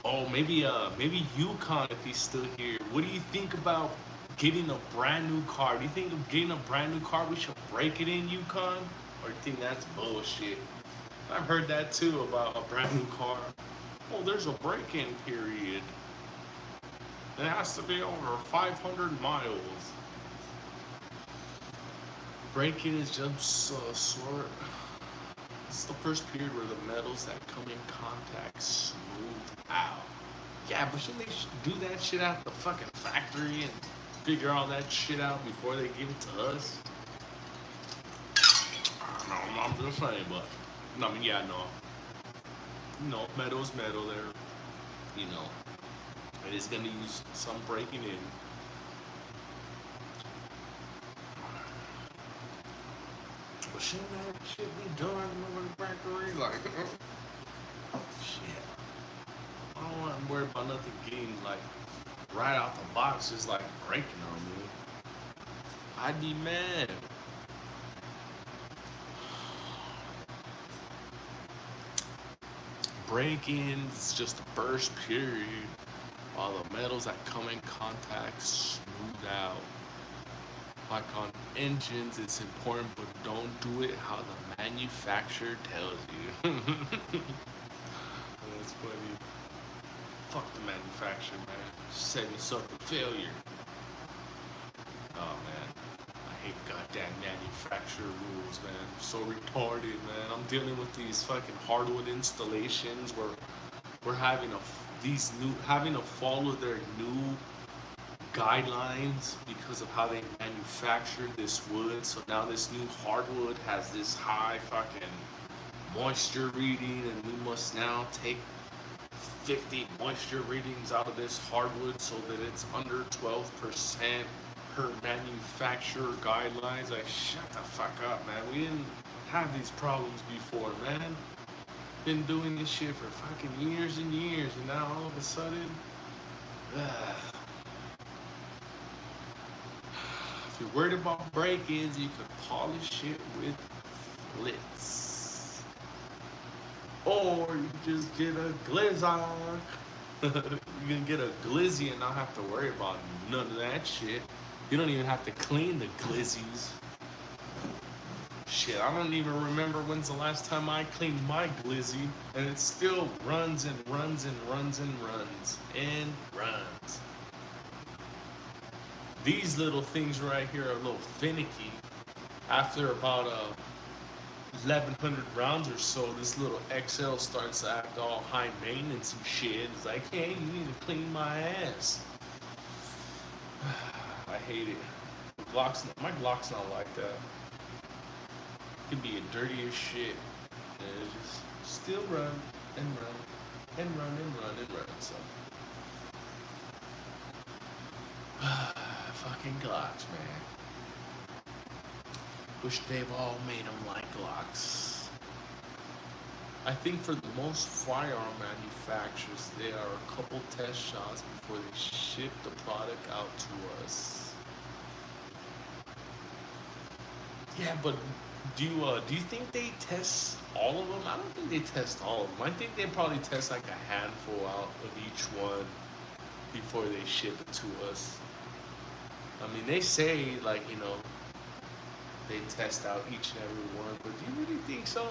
Oh, maybe Yukon, if he's still here. What do you think about getting a brand new car? Do you think of getting a brand new car, we should break it in, Yukon? Or do you think that's bullshit? I've heard that too about a brand new car. Oh, there's a break-in period. It has to be over 500 miles. Break-in is just sort. It's the first period where the metals that come in contact smooth out. Yeah, but shouldn't they do that shit out the fucking factory and figure all that shit out before they give it to us? I don't know, I'm just saying, but I mean, yeah, no. No, metal's metal there. You know, it is gonna use some breaking in. But shouldn't that shit be done in the factory? Like, shit. I don't want worry about nothing getting like right out the box, just like breaking on me. I'd be mad. Break-ins is just the first period, while the metals that come in contact smooth out. Like on engines, it's important, but don't do it how the manufacturer tells you. That's funny. Fuck the manufacturer, man. Setting us up for failure. Oh man, I hate goddamn manufacturer rules, man. I'm so retarded, man. I'm dealing with these fucking hardwood installations where we're having to follow their new guidelines because of how they manufacture this wood. So now this new hardwood has this high fucking moisture reading, and we must now take 50 moisture readings out of this hardwood so that it's under 12% per manufacturer guidelines. Like, shut the fuck up, man. We didn't have these problems before, man. Been doing this shit for fucking years and years, and now all of a sudden, if you're worried about break-ins, you can polish it with flits. Or you can just get a glizzy. You can get a glizzy and not have to worry about none of that shit. You don't even have to clean the glizzies. Shit, I don't even remember when's the last time I cleaned my glizzy, and it still runs and runs and runs and runs and runs. These little things right here are a little finicky. After about 1,100 rounds or so, this little XL starts to act all high maintenance and shit. It's like, hey, you need to clean my ass. I hate it. My Glock's not like that. It can be a dirty as shit, and it just still run and run and run and run and run. So, fucking Glocks, man. Wish they've all made them like Glocks. I think for the most firearm manufacturers, there are a couple test shots before they ship the product out to us. Yeah, but do you think they test all of them? I don't think they test all of them. I think they probably test like a handful out of each one before they ship it to us. I mean, they say, like, you know, they test out each and every one, but do you really think so?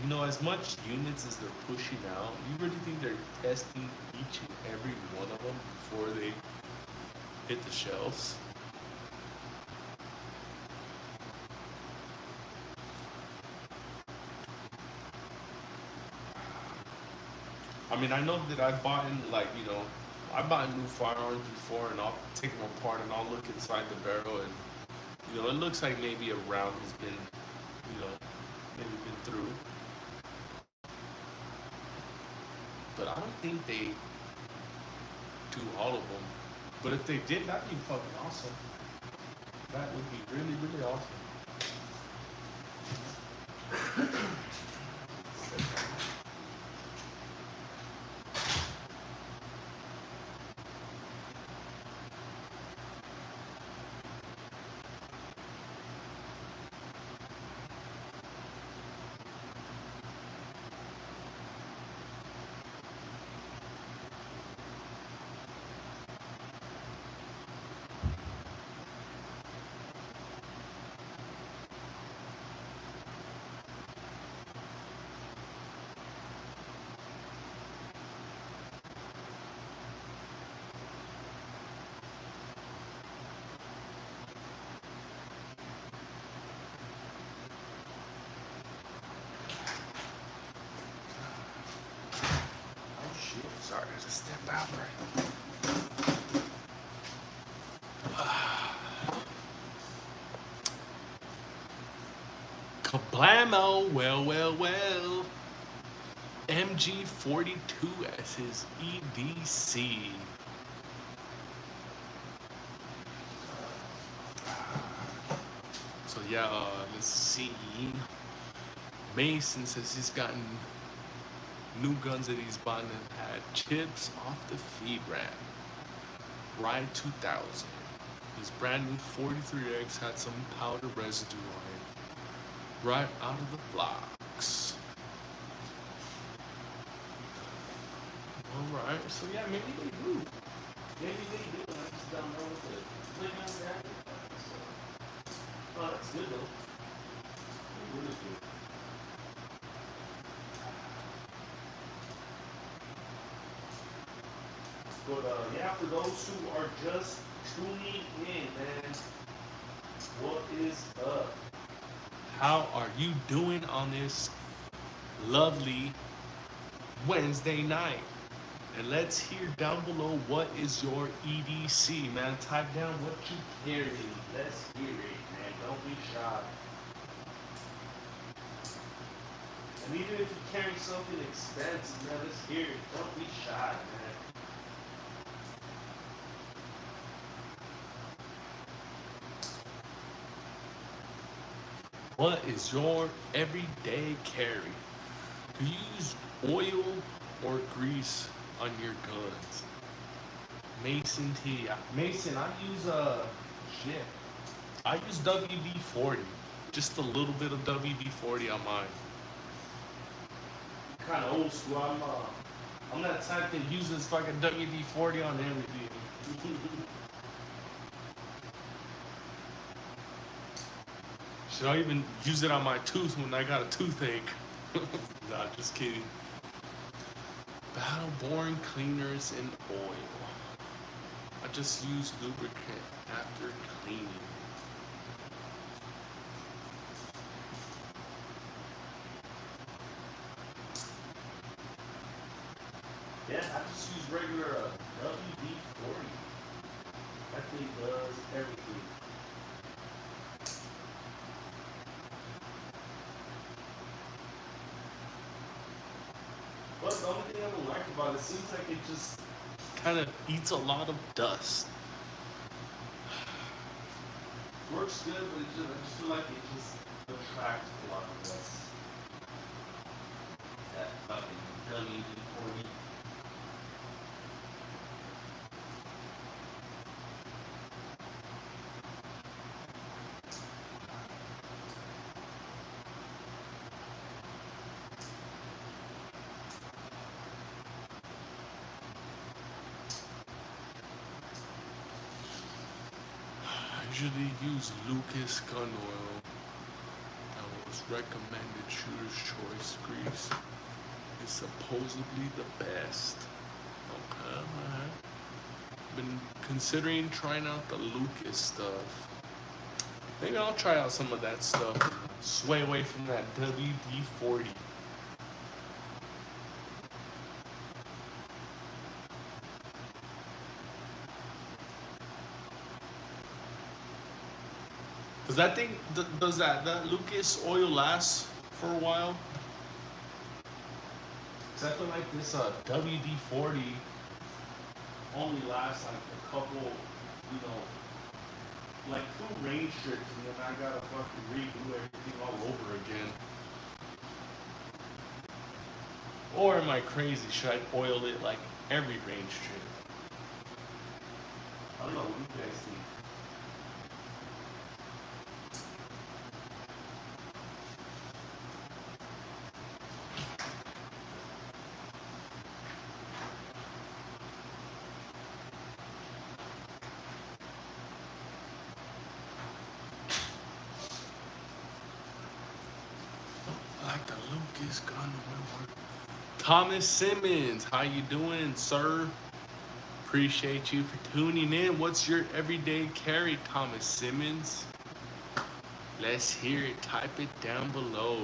You know, as much units as they're pushing out, you really think they're testing each and every one of them before they hit the shelves? I mean, I know that I've bought in, like, you know, I bought new firearms before, and I'll take them apart and I'll look inside the barrel, and, you know, it looks like maybe a round has been, you know, maybe been through. But I don't think they do all of them. But if they did, that'd be fucking awesome. That would be really, really awesome. Sorry, I just stepped out right. Kablamo, well. MG42 as his EDC. So yeah, let's see. Mason says he's gotten new guns that he's buying have had chips off the feed ram. Ride 2000. His brand new 43X had some powder residue on it. Right out of the blocks. Alright, so yeah, maybe they do. Maybe they do. I just don't know what to click on that. So, oh, that's good though. Really good. But yeah, for those who are just tuning in, man, what is up? How are you doing on this lovely Wednesday night? And let's hear down below, what is your EDC, man? Type down what you carry. Let's hear it, man. Don't be shy. And even if you carry something expensive, man, let's hear it. Don't be shy, man. What is your everyday carry? Do you use oil or grease on your guns? Mason T. Mason, I use shit. I use WD-40. Just a little bit of WD-40 on mine. Kind of old school. I'm that type that uses fucking WD-40 on everything. Should I even use it on my tooth when I got a toothache? Nah, just kidding. Battle boring cleaners and oil. I just use lubricant after cleaning. Yeah, I just use regular WD-40. That thing does everything. But the only thing I don't like about it, seems like it just kind of eats a lot of dust. Works good, but I just feel like it just attracts a lot of dust. That fucking WD-40. I usually use Lucas gun oil. That was recommended Shooter's Choice grease. It's supposedly the best. Okay, alright. Been considering trying out the Lucas stuff. Maybe I'll try out some of that stuff. Sway away from that WD-40. Does that thing, does that Lucas oil last for a while? Cause I feel like this WD-40 only lasts like a couple, you know, like 2 range trips, and then I gotta fucking redo everything all over again. Or am I crazy? Should I oil it like every range trip? I don't know, what do you guys think? Like the Lucas gun oil. Thomas Simmons, how you doing, sir? Appreciate you for tuning in. What's your everyday carry, Thomas Simmons? Let's hear it. Type it down below.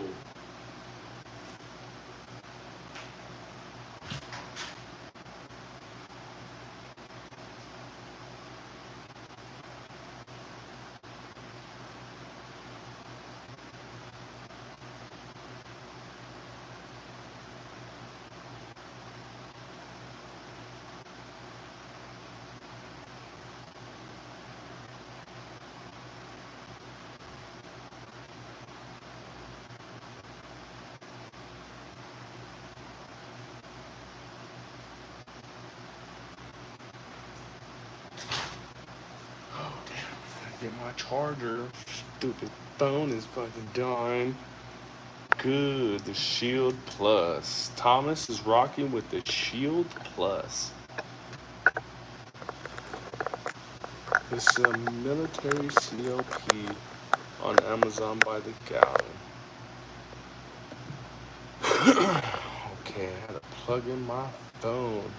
Get my charger. Stupid phone is fucking dying. Good, the Shield Plus. Thomas is rocking with the Shield Plus. It's a military CLP on Amazon by the gallon. Okay, I had to plug in my phone.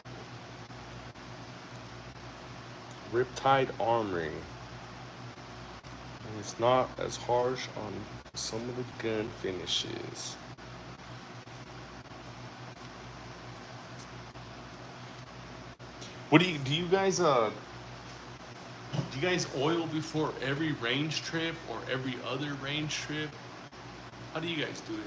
Riptide armoring. And it's not as harsh on some of the gun finishes. What do you guys oil before every range trip or every other range trip? How do you guys do it?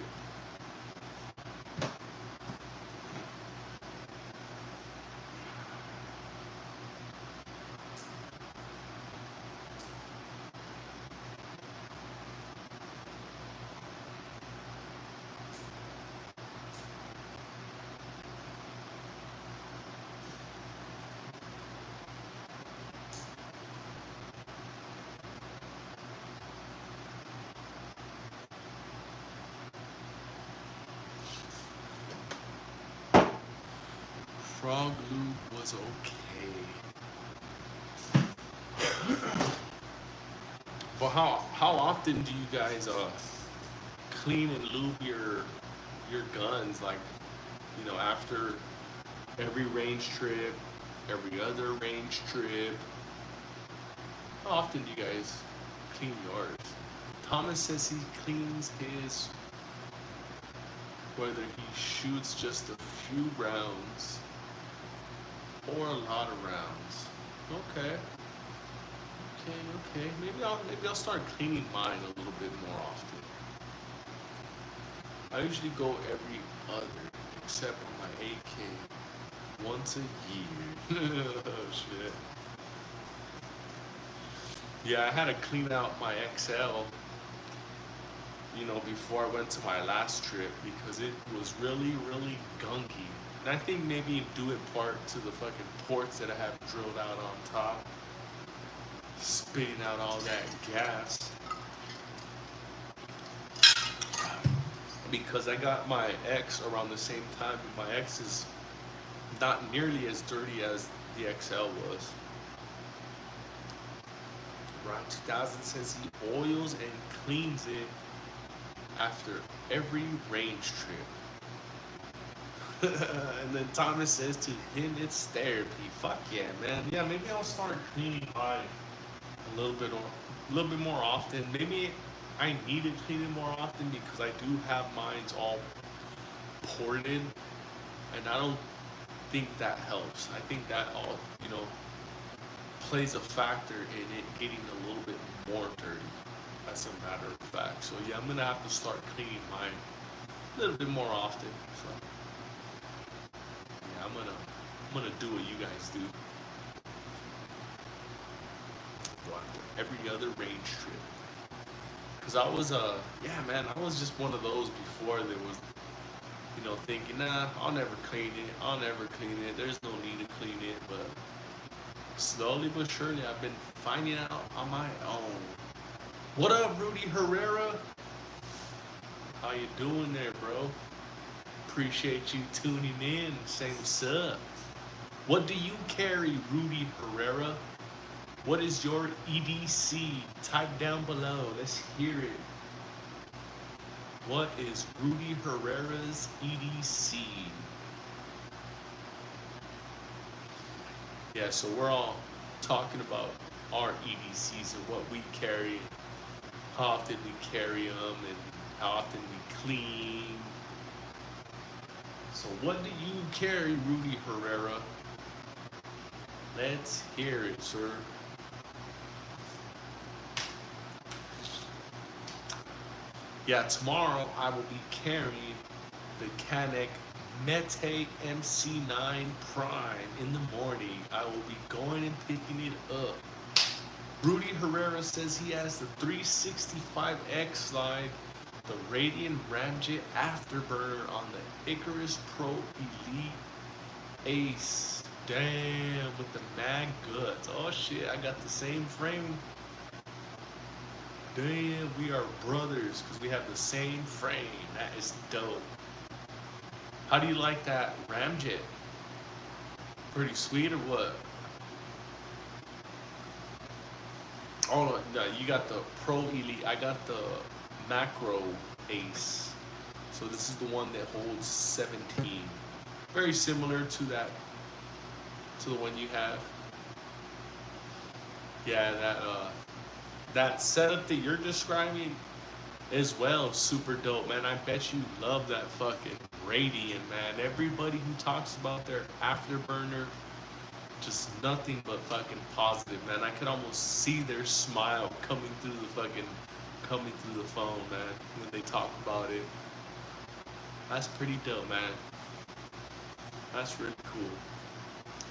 Frog lube was okay. But how often do you guys clean and lube your guns? Like, you know, after every range trip, every other range trip. How often do you guys clean yours? Thomas says he cleans his whether he shoots just a few rounds or a lot of rounds. Okay. Maybe I'll start cleaning mine a little bit more often. I usually go every other, except on my AK, once a year. Oh shit. Yeah, I had to clean out my XL, you know, before I went to my last trip because it was really, really gunky. And I think maybe due in part to the fucking ports that I have drilled out on top, spitting out all that gas. Because I got my X around the same time, and my X is not nearly as dirty as the XL was. Ron 2000 says he oils and cleans it after every range trip. And then Thomas says to him it's therapy. Fuck yeah, man. Yeah, maybe I'll start cleaning mine a little bit more often. Maybe I need to clean it more often because I do have mines all ported, and I don't think that helps. I think that all, you know, plays a factor in it getting a little bit more dirty, as a matter of fact. So yeah, I'm gonna have to start cleaning mine a little bit more often. So yeah, I'm gonna do what you guys do. Go after every other range trip. Cause I was yeah, man, I was just one of those before that was, you know, thinking, nah, I'll never clean it. There's no need to clean it. But slowly but surely, I've been finding out on my own. What up, Rudy Herrera? How you doing there, bro? Appreciate you tuning in. Say what's up. What do you carry, Rudy Herrera? What is your EDC? Type down below. Let's hear it. What is Rudy Herrera's EDC? Yeah, so we're all talking about our EDCs and what we carry, how often we carry them, and how often we clean. So what do you carry, Rudy Herrera? Let's hear it, sir. Yeah, tomorrow I will be carrying the Canik Mete MC9 Prime in the morning. I will be going and picking it up. Rudy Herrera says he has the 365X slide, the Radiant Ramjet Afterburner on the Icarus Pro Elite Ace. Damn, with the mag guts. Oh shit, I got the same frame Damn, we are brothers because we have the same frame. That is dope. How do you like that ramjet? Pretty sweet or what? Oh no, you got the Pro Elite. I got the Macro Ace. So this is the one that holds 17. Very similar to that, to the one you have. Yeah, that setup that you're describing as well, super dope, man. I bet you love that fucking Radiant, man. Everybody who talks about their afterburner, just nothing but fucking positive, man. I could almost see their smile coming through the phone, man, when they talk about it. That's pretty dope, man. That's really cool.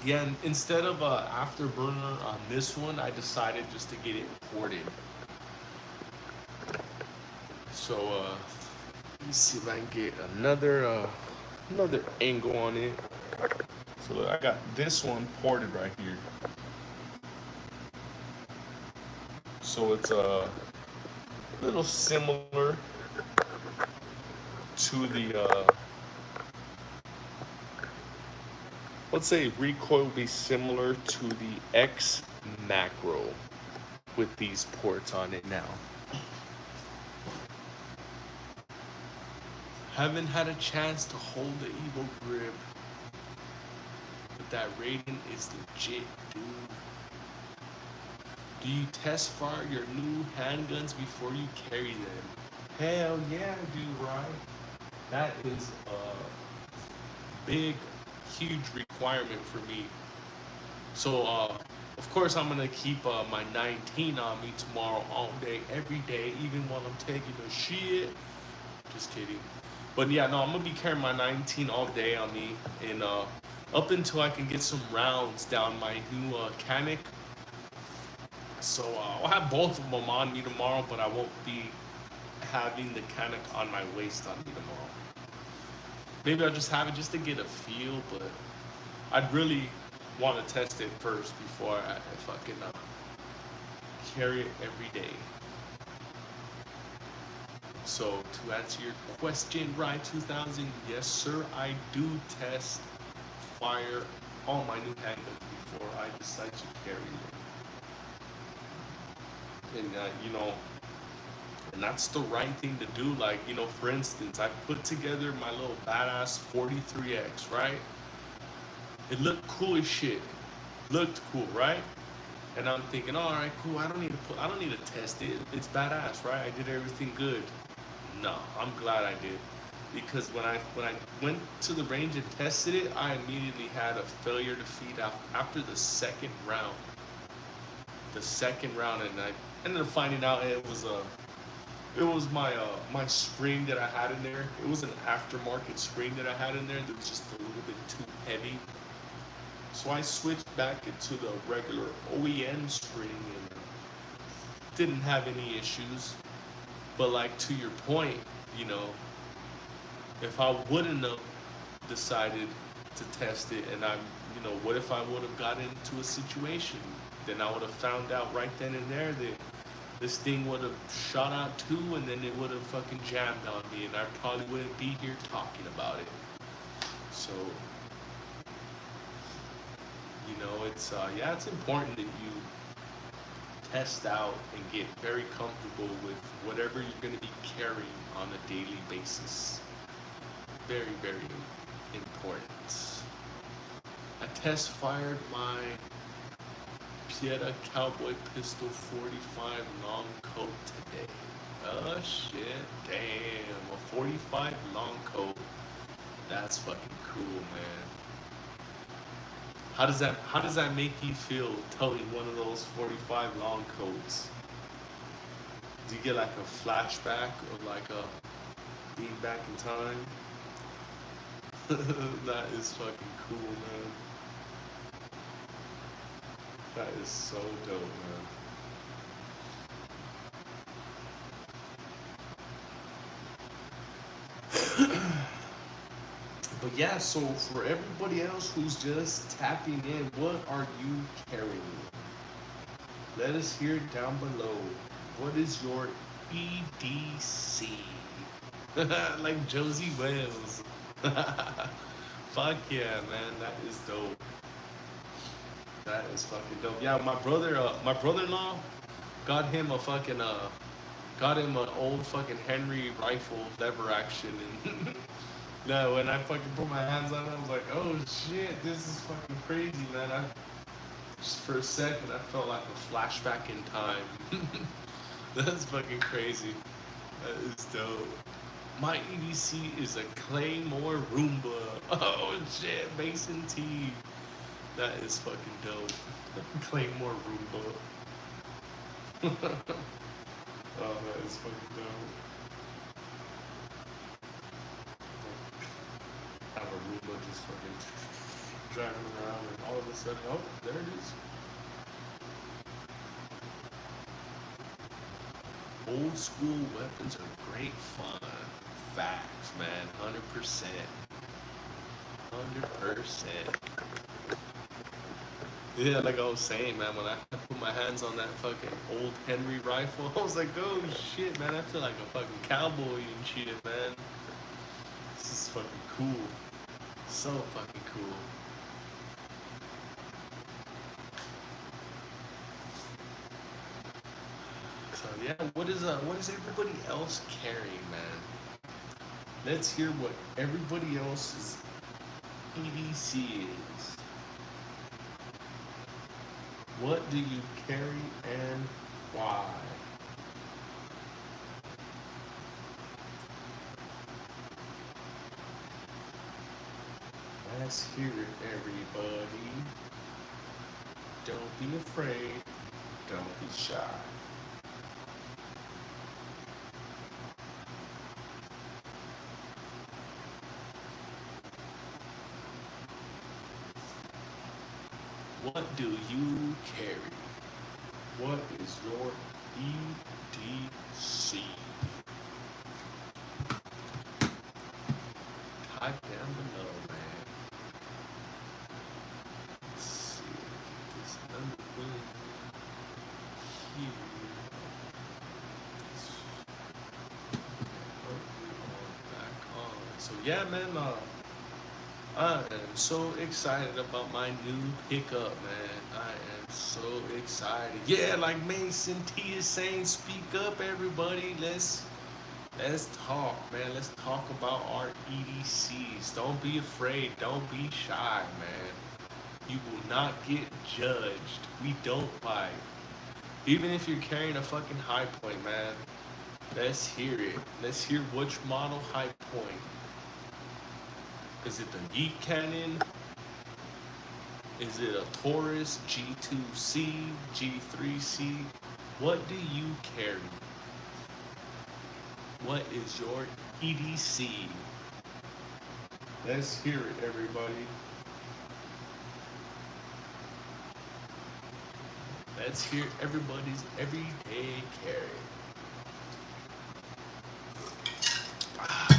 Yeah, and instead of afterburner on this one, I decided just to get it ported. So let me see if I can get another angle on it. So look, I got this one ported right here. So it's a little similar to the let's say recoil would be similar to the X Macro with these ports on it now. Haven't had a chance to hold the Evo grip, but that Radiant is legit, dude. Do you test fire your new handguns before you carry them? Hell yeah, I do, right? That is a big, huge requirement for me. So, of course, I'm gonna keep my 19 on me tomorrow, all day, every day, even while I'm taking the shit. Just kidding. But yeah, no, I'm gonna be carrying my 19 all day on me, and up until I can get some rounds down my new Canic. So I'll have both of them on me tomorrow, but I won't be having the Canic on my waist on me tomorrow. Maybe I'll just have it just to get a feel, but I'd really want to test it first before I fucking carry it every day. So to answer your question, Ryan 2000, yes sir, I do test fire all my new handguns before I decide to carry them. And you know, and that's the right thing to do. Like, you know, for instance, I put together my little badass 43X, right? It looked cool as shit. Looked cool, right? And I'm thinking, all right, cool. I don't need to test it. It's badass, right? I did everything good. No, I'm glad I did, because when I went to the range and tested it, I immediately had a failure to feed after the second round. And I ended up finding out it was my spring that I had in there. It was an aftermarket spring that I had in there that was just a little bit too heavy. So I switched back into the regular OEM spring and didn't have any issues. But like, to your point, you know, if I wouldn't have decided to test it, and what if I would have got into a situation, then I would have found out right then and there that this thing would have shot out too, and then it would have fucking jammed on me, and I probably wouldn't be here talking about it. So, you know, it's it's important that you test out and get very comfortable with whatever you're going to be carrying on a daily basis. Very, very important. I test fired my Pieta Cowboy Pistol 45 long coat today. Oh shit, damn, a 45 long coat. That's fucking cool, man. How does that make you feel, toting one of those 45 long coats? Do you get like a flashback of like being back in time? That is fucking cool, man. That is so dope, man. But yeah, so for everybody else who's just tapping in, what are you carrying? Let us hear it down below. What is your EDC? Like Josie Wales. Fuck yeah, man. That is dope. That is fucking dope. Yeah, my brother-in-law got him a fucking got him an old fucking Henry rifle lever action, and yeah, when I fucking put my hands on it, I was like, oh shit, this is fucking crazy, man. I just for a second I felt like a flashback in time. That's fucking crazy. That is dope. My EDC is a Claymore Roomba. Oh shit, Mason T. That is fucking dope. Claymore Roomba. Oh, that is fucking dope. Have a Roomba just fucking driving around, and all of a sudden, oh, there it is. Old school weapons are great fun. Facts, man. 100%. 100%. Yeah, like I was saying, man, when I put my hands on that fucking old Henry rifle, I was like, oh shit, man, I feel like a fucking cowboy and shit, man. This is fucking cool. So fucking cool. So yeah, what is everybody else carrying, man? Let's hear what everybody else's EDC is. What do you carry and why? Let's hear it, everybody. Don't be afraid. Don't be shy. What do you carry? What is your EDC? Type down below, man. Let's see. Get this number one here. Back on. So yeah, man. I am so excited about my new pickup, man. I am so excited. Yeah, like Mason T is saying, speak up, everybody. Let's talk, man. Let's talk about our EDCs. Don't be afraid. Don't be shy, man. You will not get judged. We don't bite. Even if you're carrying a fucking high point, man. Let's hear it. Let's hear which model high point. Is it the Yeet Cannon? Is it a Taurus G2C, G3C? What do you carry? What is your EDC? Let's hear it, everybody. Let's hear everybody's everyday carry.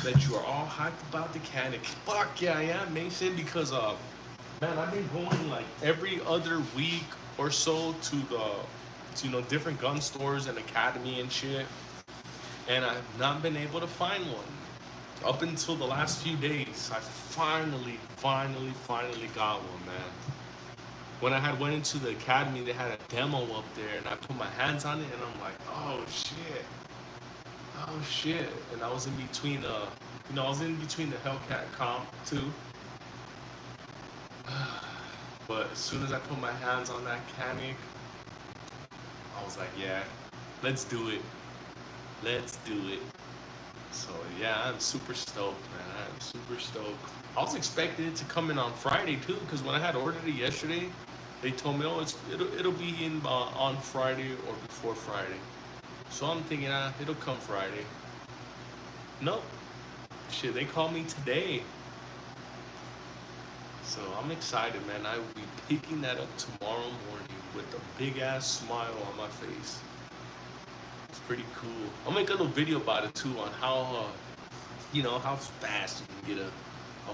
That you are all hyped about the Canic. Fuck yeah, I am, Mason, because man, I've been going like every other week or so to different gun stores and academy and shit, and I've not been able to find one. Up until the last few days, I finally got one, man. When I had went into the academy, they had a demo up there, and I put my hands on it, and I'm like, oh shit, and I was in between the Hellcat comp too. But as soon as I put my hands on that Canic, I was like, yeah, let's do it. So yeah, I'm super stoked, man. I'm super stoked. I was expecting it to come in on Friday too, because when I had ordered it yesterday, they told me, oh, it'll be in on Friday or before Friday. So I'm thinking, it'll come Friday. Nope. Shit, they called me today. So I'm excited, man. I will be picking that up tomorrow morning with a big ass smile on my face. It's pretty cool. I'll make a little video about it too, on how, how fast you can get a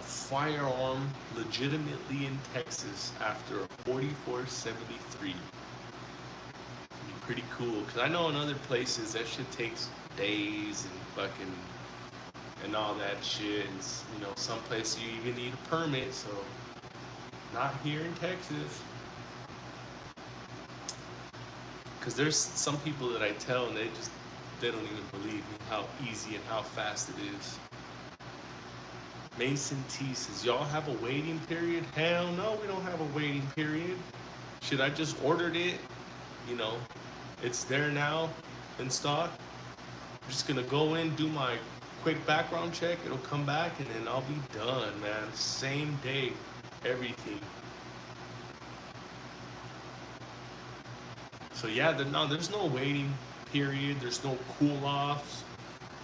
firearm legitimately in Texas after a 4473. You pretty cool. Because I know in other places that shit takes days and fucking and all that shit. And, you know, some places you even need a permit. So not here in Texas. Because there's some people that I tell and they don't even believe me how easy and how fast it is. Mason T says, y'all have a waiting period? Hell no, we don't have a waiting period. Shit, I just ordered it. You know, it's there now in stock. I'm just gonna go in, do my quick background check. It'll come back and then I'll be done, man. Same day, everything. So yeah, there's no waiting period. There's no cool-offs.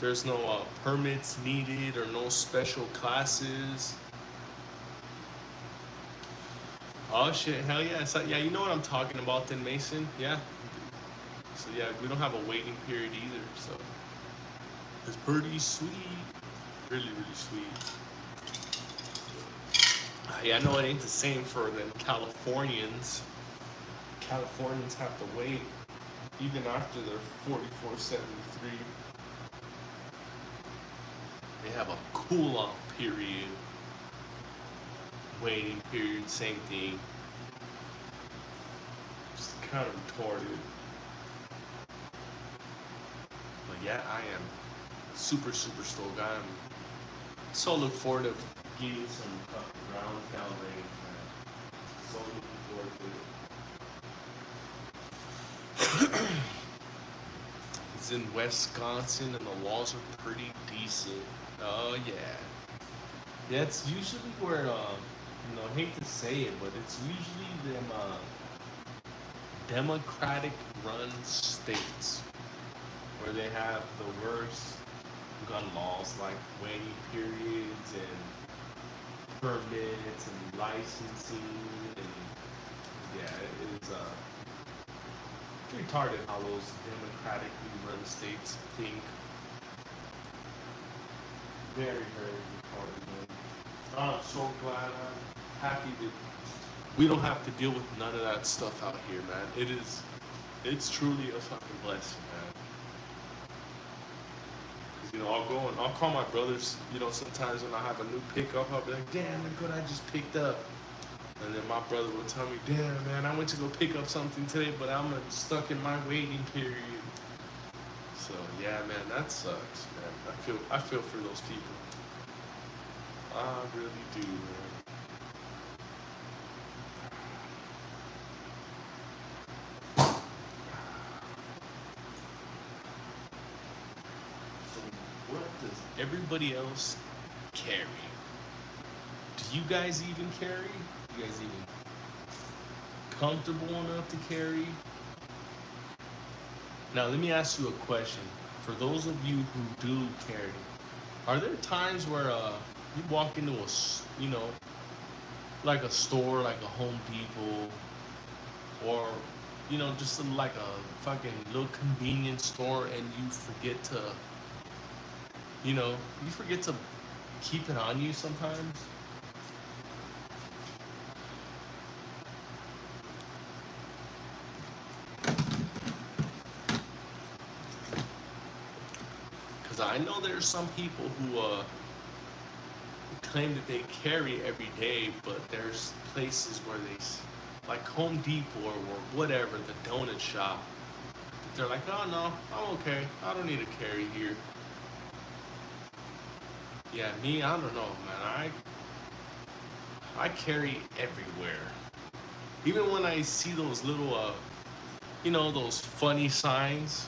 There's no permits needed or no special classes. Oh shit, hell yeah. So, yeah, you know what I'm talking about then, Mason? Yeah. So yeah, we don't have a waiting period either, so it's pretty sweet. Really, really sweet. Yeah, I know it ain't the same for them Californians. Californians have to wait even after their 4473. They have a cool-off period, waiting period, same thing. Just kind of retarded. But yeah, I am super stoked. I'm so look forward to getting some round down range, man. So looking forward to it. It's in Wisconsin and the laws are pretty decent. Oh yeah. Yeah, it's usually where you know, I hate to say it, but it's usually them Democratic run states where they have the worst gun laws, like waiting periods and permits and licensing, and yeah, it is retarded how those democratically run states think. Very retarded, man. I'm so glad, I'm happy that we don't have to deal with none of that stuff out here, man. It's truly a fucking blessing, man. You know, I'll go and I'll call my brothers, you know, sometimes when I have a new pickup, I'll be like, damn, look what I just picked up. And then my brother will tell me, damn, man, I went to go pick up something today, but I'm stuck in my waiting period. So, yeah, man, that sucks, man. I feel for those people. I really do, man. So, what does everybody else carry? Do you guys even carry? You guys even comfortable enough to carry? Now, let me ask you a question. For those of you who do carry, are there times where you walk into a, you know, like a store, like a Home Depot, or, you know, just like a fucking little convenience store, and you forget to, you know, you forget to keep it on you sometimes? I know there's some people who claim that they carry every day, but there's places where they, like Home Depot or whatever, the donut shop, they're like, oh no, I'm okay, I don't need to carry here. Yeah, me, I don't know, man. I carry everywhere. Even when I see those little, you know, those funny signs.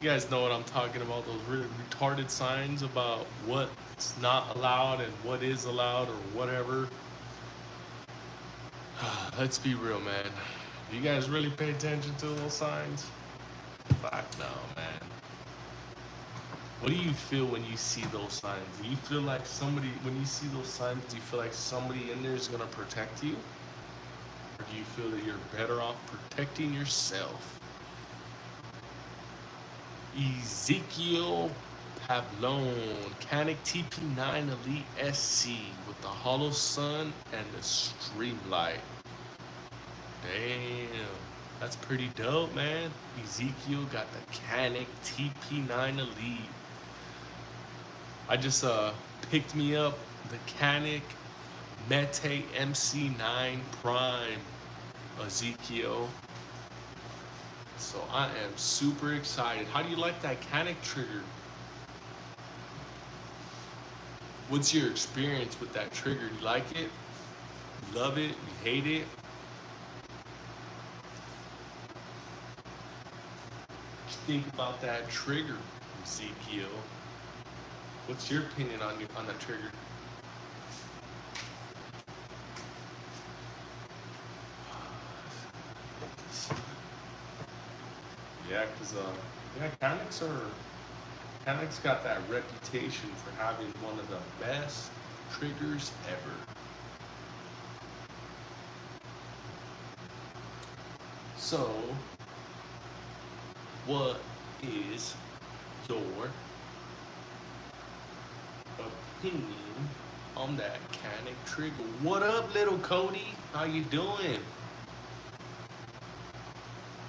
You guys know what I'm talking about, those really retarded signs about what's not allowed and what is allowed or whatever. Let's be real, man. You guys really pay attention to those signs? Fuck no, man. What do you feel when you see those signs? Do you feel like somebody, when you see those signs, do you feel like somebody in there is going to protect you? Or do you feel that you're better off protecting yourself? Ezekiel Pavlone, Canic TP9 Elite SC with the Hollow Sun and the Streamlight. Damn, that's That's pretty dope, man. Ezekiel got the Canic TP9 Elite. I just picked me up the Canic Mete MC9 Prime Ezekiel. So I am super excited. How do you like that Canic trigger? What's your experience with that trigger? You like it? You love it? You hate it? What you think about that trigger, Ezekiel? What's your opinion on that trigger? Yeah, cause Canic's got that reputation for having one of the best triggers ever. So, what is your opinion on that Canic trigger? What up, little Cody? How you doing?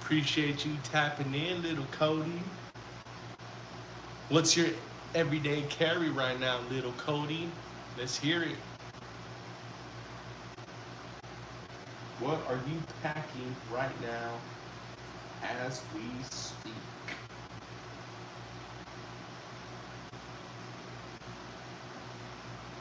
Appreciate you tapping in, little Cody. What's your everyday carry right now, little Cody? Let's hear it. What are you packing right now as we speak?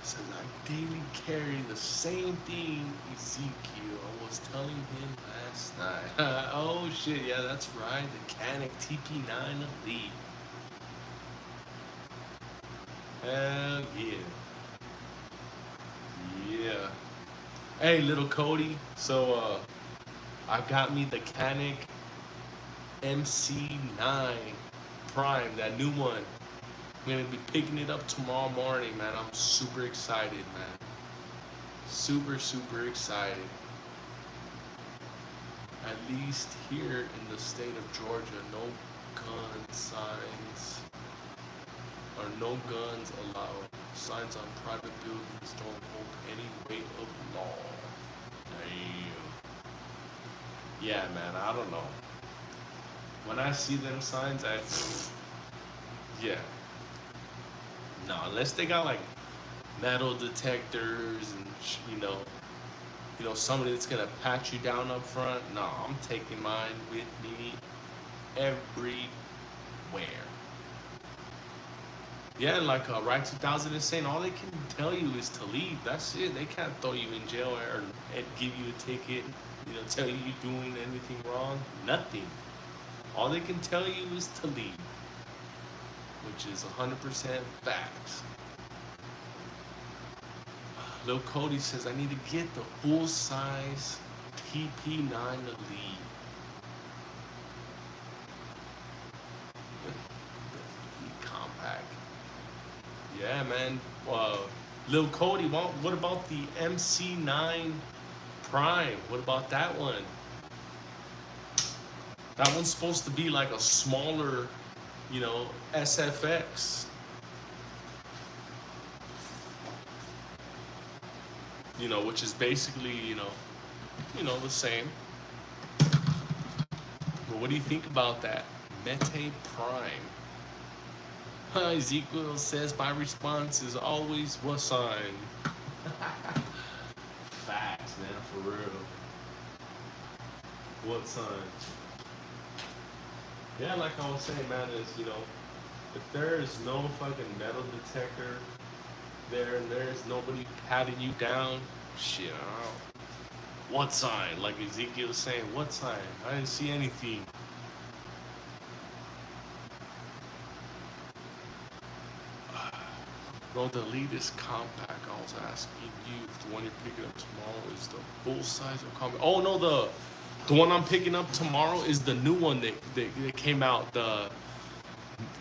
So I daily carry the same thing Ezekiel. I was telling him last night. Oh shit, yeah, that's right. The Canic TP9 Elite. Hell yeah. Yeah. Hey, little Cody. So, I got me the Canic MC9 Prime, that new one. I'm gonna be picking it up tomorrow morning, man. I'm super excited, man. Super, super excited. At least here in the state of Georgia, no gun signs. Or no guns allowed. Signs on private buildings don't hold any weight of law. Damn. Yeah, man, I don't know. When I see them signs, yeah. No, unless they got like metal detectors and somebody that's gonna pat you down up front. No, I'm taking mine with me everywhere. Yeah, like Right 2000 is saying, all they can tell you is to leave. That's it. They can't throw you in jail or give you a ticket, tell you you're doing anything wrong. Nothing. All they can tell you is to leave, which is 100% facts. Lil Cody says, I need to get the full-size TP9 Elite. The compact. Yeah, man. Lil Cody, what about the MC9 Prime? What about that one? That one's supposed to be like a smaller, SFX. Which is basically, the same. But what do you think about that Mete Prime? Ezekiel says my response is always what sign? Facts, man, for real. What sign? Yeah, like I was saying, man, is, if there is no fucking metal detector there and there's nobody patting you down, shit, I don't know. What sign? Like Ezekiel was saying, what sign? I didn't see anything. Bro, the latest compact, I was asking you if the one you're picking up tomorrow is the full size or compact. Oh no, the one I'm picking up tomorrow is the new one that came out, the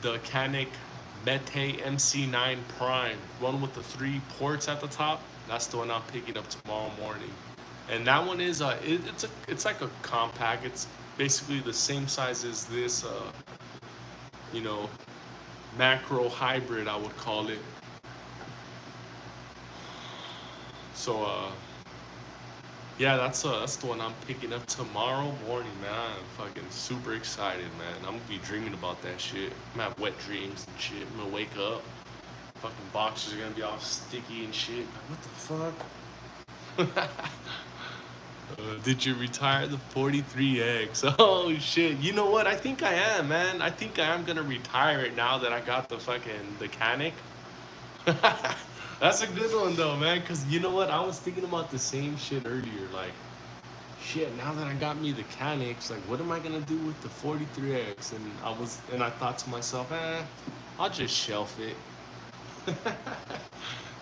Canic Mete MC9 Prime, one with the 3 ports at the top. That's the one I'm picking up tomorrow morning, and that one is it's like a compact. It's basically the same size as this, macro hybrid, I would call it. So yeah, that's the one I'm picking up tomorrow morning, man. I'm super excited, man. I'm gonna be dreaming about that shit. I'm gonna have wet dreams and shit. I'm gonna wake up, fucking boxers are gonna be all sticky and shit. What the fuck? Did you retire the 43X? Oh shit. You know what? I think I am, man. I think I am gonna retire it now that I got the fucking the Canic. That's a good one though, man. Cause you know what? I was thinking about the same shit earlier. Like, shit, now that I got me the Canics, like what am I gonna do with the 43X? And I thought to myself, I'll just shelf it.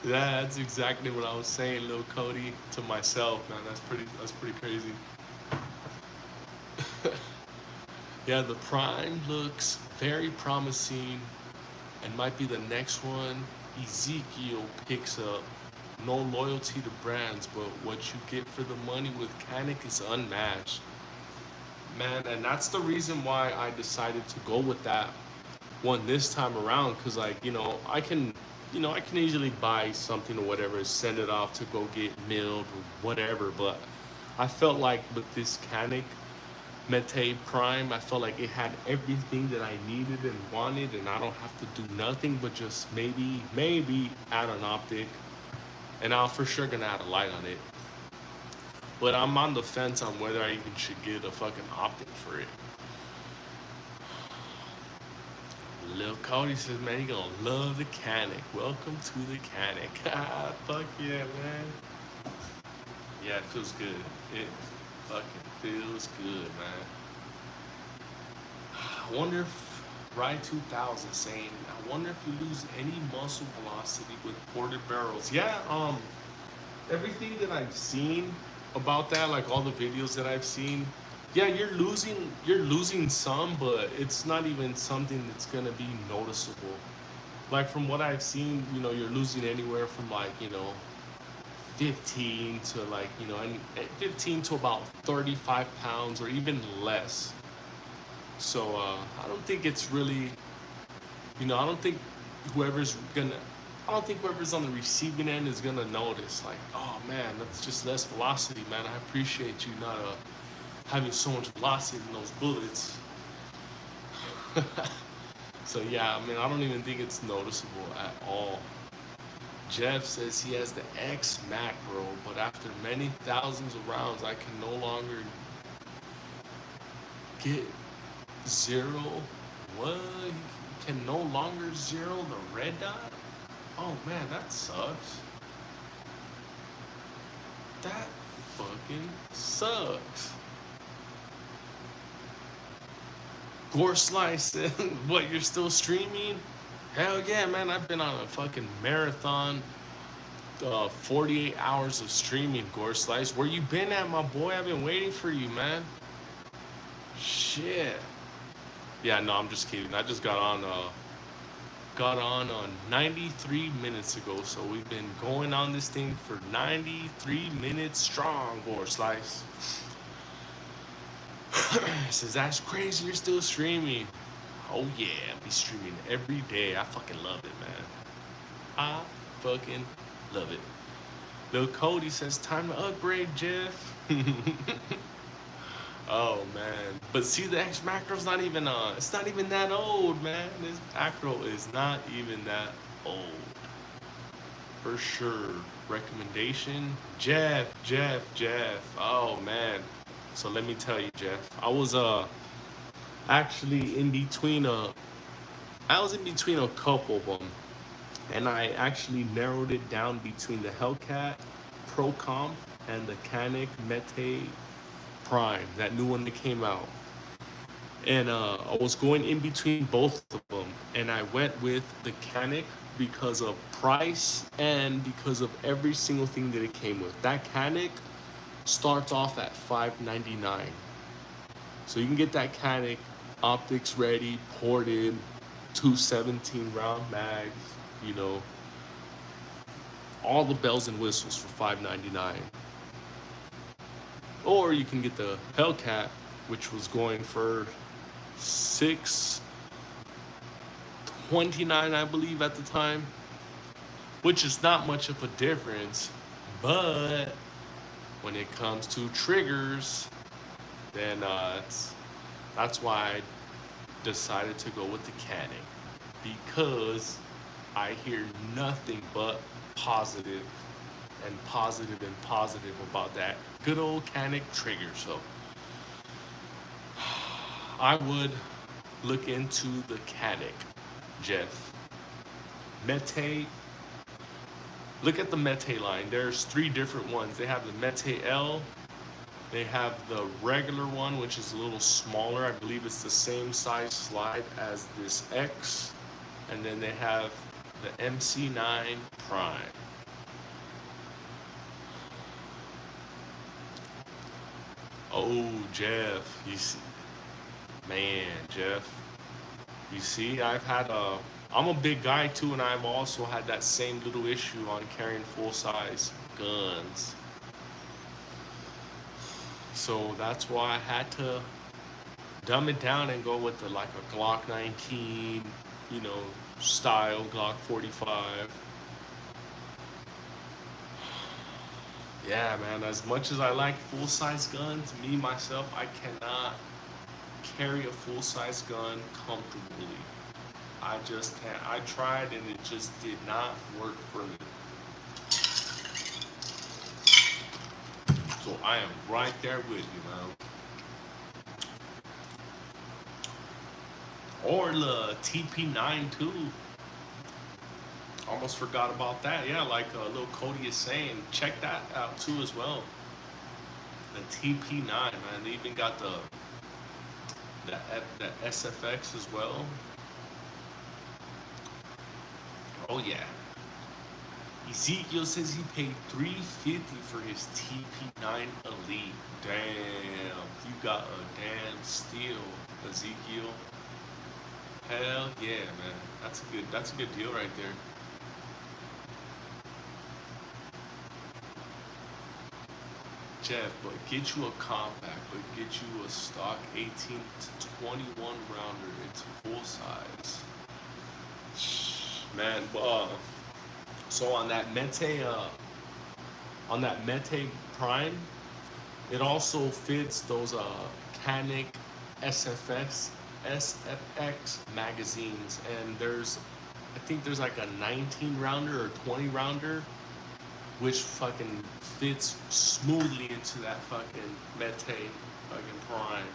Yeah, that's exactly what I was saying, Lil Cody, to myself, man. That's pretty crazy. Yeah, the Prime looks very promising and might be the next one Ezekiel picks up. No loyalty to brands, but what you get for the money with Canic is unmatched. Man, and that's the reason why I decided to go with that one this time around, because like, I can easily buy something or whatever, send it off to go get milled or whatever, but I felt like with this Canic Mete Prime, I felt like it had everything that I needed and wanted, and I don't have to do nothing but just maybe add an optic, and I'm for sure gonna add a light on it. But I'm on the fence on whether I even should get a fucking optic for it. Lil Cody says, man, you gonna love the Canic. Welcome to the Canic. Fuck yeah, man. Yeah, it feels good. It fucking feels good, man. I wonder if Ride 2000 saying, I wonder if you lose any muscle velocity with ported barrels. Yeah, everything that I've seen about that, like all the videos that I've seen, yeah, you're losing some, but it's not even something that's gonna be noticeable. Like from what I've seen, you're losing anywhere from like, 15 to like, 15 to about 35 pounds or even less. So I don't think it's really, I don't think whoever's on the receiving end is gonna notice like, oh man, that's just less velocity, man. I appreciate you not having so much velocity in those bullets. So yeah, I mean, I don't even think it's noticeable at all. Jeff says he has the X macro, but after many thousands of rounds, I can no longer get zero. What? You can no longer zero the red dot? Oh man, that sucks. That fucking sucks. Gore Slice, what, you're still streaming? Hell yeah, man, I've been on a fucking marathon, 48 hours of streaming, Gore Slice. Where you been at, my boy? I've been waiting for you, man. Shit. Yeah, no, I'm just kidding. I just got on 93 minutes ago, so we've been going on this thing for 93 minutes strong, Gore Slice. Says, that's crazy, you're still streaming. Oh yeah, I be streaming every day. I fucking love it, man. I fucking love it. Lil Cody says, time to upgrade, Jeff. Oh man. But see, the X macro's not even it's not even that old, man. This macro is not even that old. For sure. Recommendation, Jeff. Oh man. So let me tell you, Jeff, I was actually in between a couple of them, and I actually narrowed it down between the Hellcat Pro Comp and the Canic Mete Prime, that new one that came out. And I was going in between both of them, and I went with the Canic because of price and because of every single thing that it came with. That Canic starts off at $599. So you can get that Canic, optics ready, ported, 217 round mags, all the bells and whistles for $599. Or you can get the Hellcat, which was going for $629, I believe, at the time, which is not much of a difference, but when it comes to triggers, then That's why I decided to go with the Canic, because I hear nothing but positive and positive and positive about that good old Canic trigger. So I would look into the Canic, Jeff. Mete, look at the Mete line. There's three different ones. They have the Mete L, they have the regular one, which is a little smaller. I believe it's the same size slide as this X. And then they have the MC9 Prime. Oh, Jeff, you see, man, Jeff, you see, I'm a big guy too, and I've also had that same little issue on carrying full-size guns. So that's why I had to dumb it down and go with like a Glock 19, style Glock 45. Yeah, man, as much as I like full-size guns, me, myself, I cannot carry a full-size gun comfortably. I just can't. I tried and it just did not work for me. So I am right there with you, man. Or the TP9 too. Almost forgot about that. Yeah, like little Cody is saying, check that out too as well. The TP9, man. They even got the SFX as well. Oh yeah. Ezekiel says he paid $350 for his TP9 Elite. Damn, you got a damn steal, Ezekiel. Hell yeah, man. That's a good deal right there. Jeff, but get you a compact, but get you a stock 18 to 21 rounder. It's full size. Man, so on that Mete Prime, it also fits those Canic SFX magazines, and I think there's like a 19 rounder or 20 rounder, which fucking fits smoothly into that fucking Mete fucking Prime.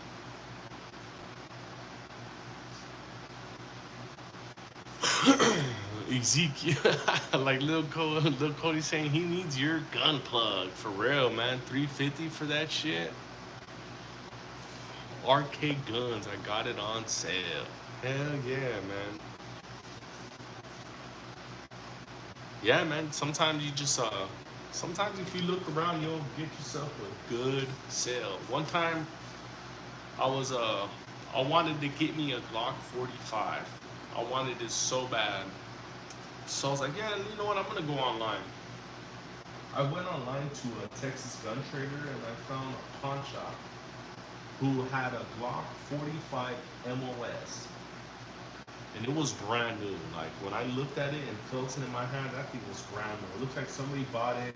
Ezekiel, like Lil Cody saying he needs your gun plug for real, man. $350 for that shit. Arcade Guns, I got it on sale. Hell yeah, man. Yeah, man. Sometimes you just sometimes if you look around, you'll get yourself a good sale. One time, I wanted to get me a Glock 45. I wanted it so bad. So I was like, yeah, you know what? I'm gonna go online. I went online to a Texas gun trader and I found a pawn shop who had a Glock 45 MOS. And it was brand new. Like when I looked at it and felt it in my hand, that thing was brand new. It looked like somebody bought it,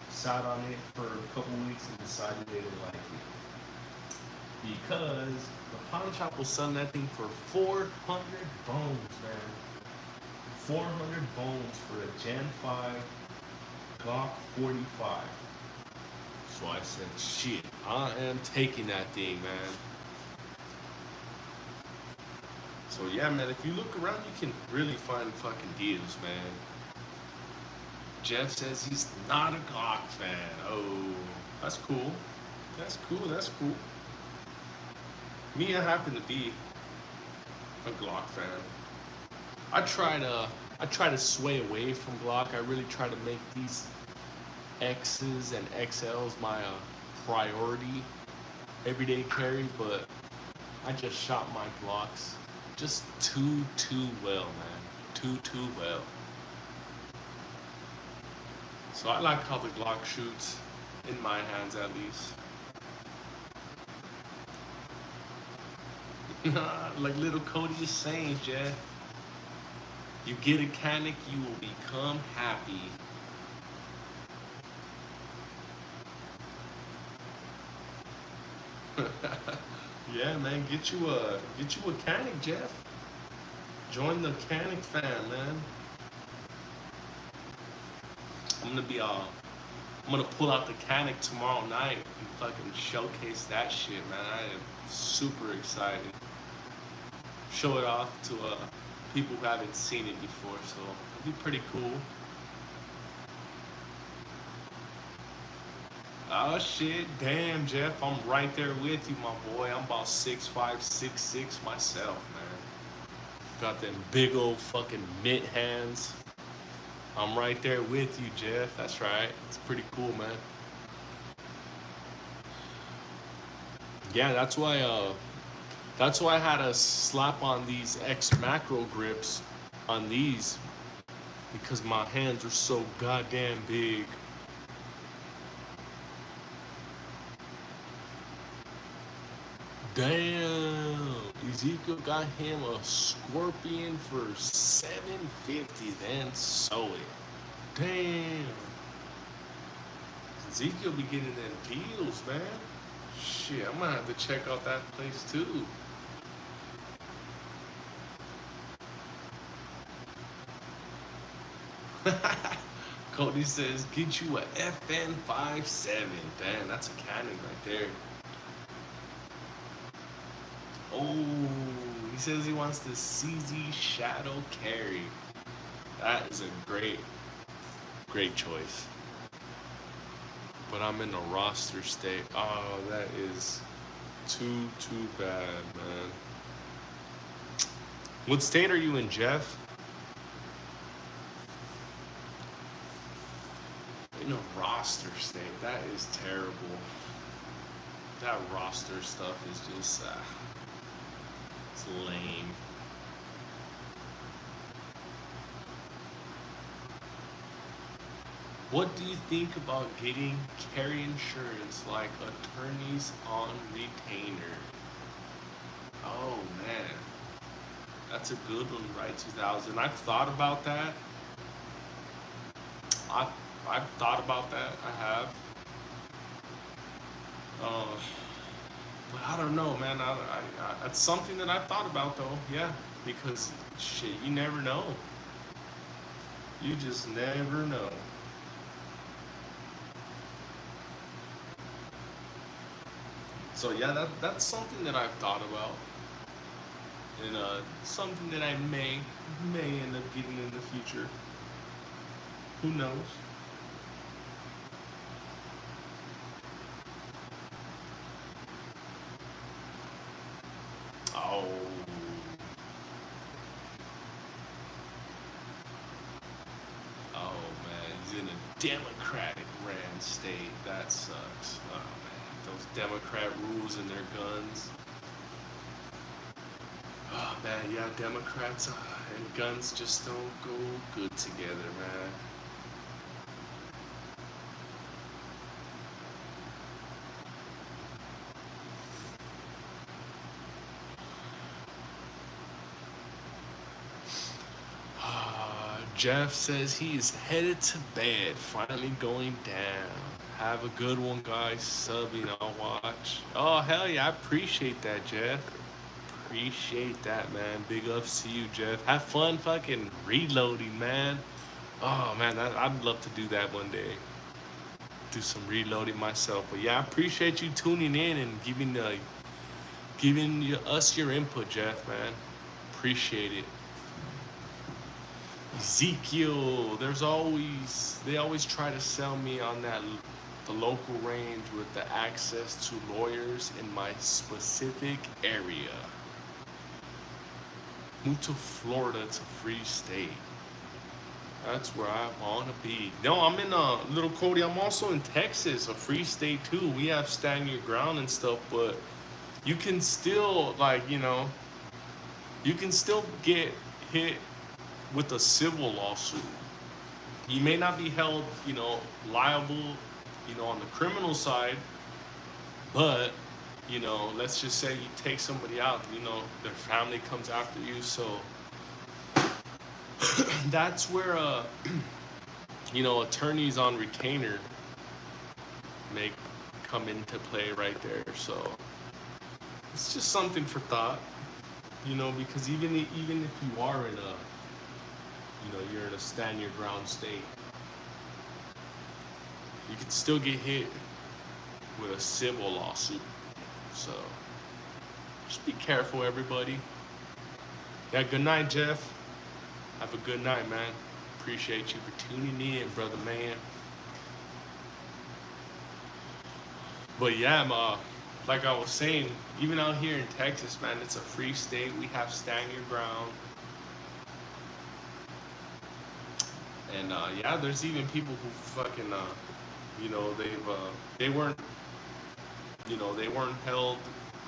sat on it for a couple weeks and decided they didn't like it. Because the pawn shop was selling that thing for 400 bones, man. 400 bones for a Gen 5 Glock 45. So I said, shit, I am taking that thing, man. So yeah, man, if you look around, you can really find fucking deals, man. Jeff says he's not a Glock fan. Oh, that's cool. That's cool, that's cool. Me, I happen to be a Glock fan. I try to sway away from Glock. I really try to make these X's and XLs my priority everyday carry, but I just shot my Glocks just too well, man. Too well. So I like how the Glock shoots, in my hands at least. Like little Cody is saying, Jeff. You get a Canic, you will become happy. Yeah, man, get you a Canic, Jeff. Join the Canic fan, man. I'm gonna pull out the Canic tomorrow night and fucking showcase that shit, man. I am super excited. Show it off to people who haven't seen it before, so it'll be pretty cool. Oh shit, damn Jeff, I'm right there with you, my boy. I'm about 6'5", 6'6" myself, man. Got them big old fucking mitt hands. I'm right there with you, Jeff. That's right. It's pretty cool, man. Yeah, that's why I had to slap on these X macro grips on these because my hands are so goddamn big. Damn, Ezekiel got him a scorpion for $750, then sold it. Damn. Ezekiel be getting them deals, man. Shit, I'm gonna have to check out that place too. Cody says, get you a FN57. Damn, that's a cannon right there. Oh, he says he wants the CZ Shadow Carry. That is a great choice. But I'm in a roster state. Oh, that is too bad, man. What state are you in, Jeff? In a roster state. That is terrible. That roster stuff is just it's lame. What do you think about getting carry insurance like attorneys on retainer? Oh man, that's a good one, right? 2000. I've thought about that. I've thought about that. I have. But I don't know, man. That's something that I've thought about, though. Yeah, because shit, you never know. You just never know. So yeah, that's something that I've thought about, and something that I may end up getting in the future. Who knows? Oh. Oh man, he's in a Democratic ran state. That sucks. Oh man, those Democrat rules and their guns. Oh man, yeah, Democrats and guns just don't go good together, man. Jeff says he is headed to bed, finally going down. Have a good one, guys. Subbing, I'll watch. Oh, hell yeah, I appreciate that, Jeff. Appreciate that, man. Big ups to you, Jeff. Have fun fucking reloading, man. Oh, man, I'd love to do that one day. Do some reloading myself. But yeah, I appreciate you tuning in and giving us your input, Jeff, man. Appreciate it. Ezekiel, they always try to sell me on the local range with the access to lawyers in my specific area. Move to Florida, it's a free state. That's where I want to be. No, I'm in Little Cody. I'm also in Texas, a free state too. We have stand your ground and stuff, but you can still you can still get hit with a civil lawsuit. You may not be held, liable, on the criminal side, but, let's just say you take somebody out, their family comes after you. So that's where, attorneys on retainer may come into play right there. So It's just something for thought, you know, because even if you are in a, you know, you're in a stand your ground state, you can still get hit with a civil lawsuit. So just be careful, everybody. Yeah, good night, Jeff. Have a good night, man. Appreciate you for tuning in, brother man. But yeah, like I was saying, even out here in Texas, man, it's a free state. We have stand your ground. And yeah, there's even people who fucking, you know, they weren't, you know, they weren't held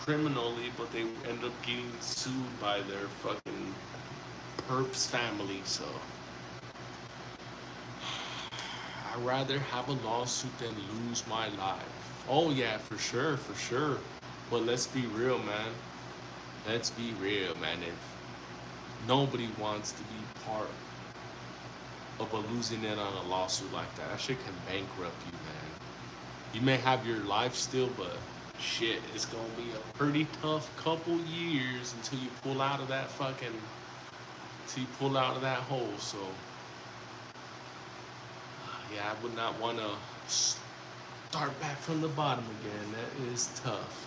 criminally, but they end up getting sued by their fucking perps family. So I'd rather have a lawsuit than lose my life. Oh yeah, for sure, for sure. But let's be real, man. Let's be real, man. If nobody wants to be part of a losing it on a lawsuit like that, that shit can bankrupt you, man. You may have your life still, but shit, it's gonna be a pretty tough couple years until you pull out of that fucking, until you pull out of that hole. So yeah, I would not want to start back from the bottom again. That is tough,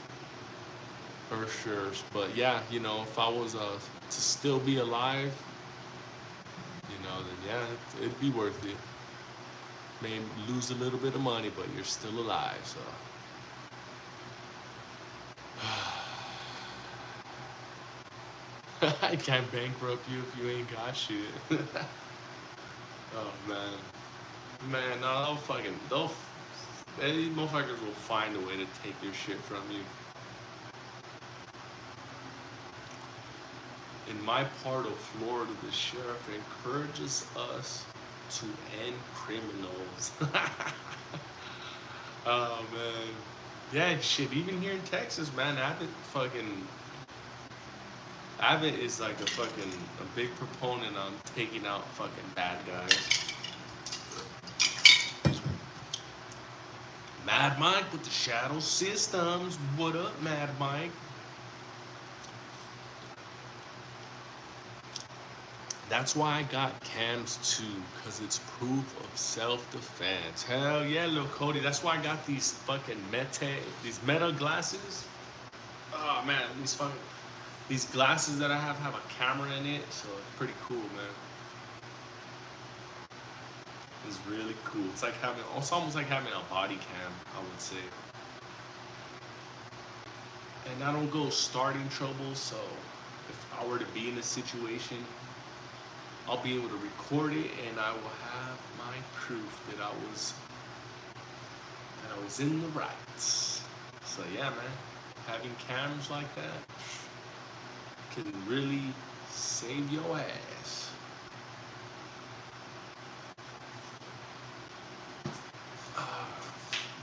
for sure. But yeah, you know, if I was to still be alive, you know, then yeah, it'd be worth it. May lose a little bit of money, but you're still alive. So I can't bankrupt you if you ain't got shit. Oh man, no, these motherfuckers will find a way to take your shit from you. In my part of Florida, the sheriff encourages us to end criminals. Oh man, yeah, shit. Even here in Texas, man, Abbott is like a big proponent on taking out fucking bad guys. Mad Mike with the Shadow Systems. What up, Mad Mike? That's why I got cams too, because it's proof of self-defense. Hell yeah, Lil Cody. That's why I got these meta glasses. Oh man, these glasses that I have a camera in it, so it's pretty cool, man. It's really cool. It's almost like having a body cam, I would say. And I don't go starting trouble, so if I were to be in a situation, I'll be able to record it, and I will have my proof that I was in the right. So yeah, man, having cameras like that can really save your ass.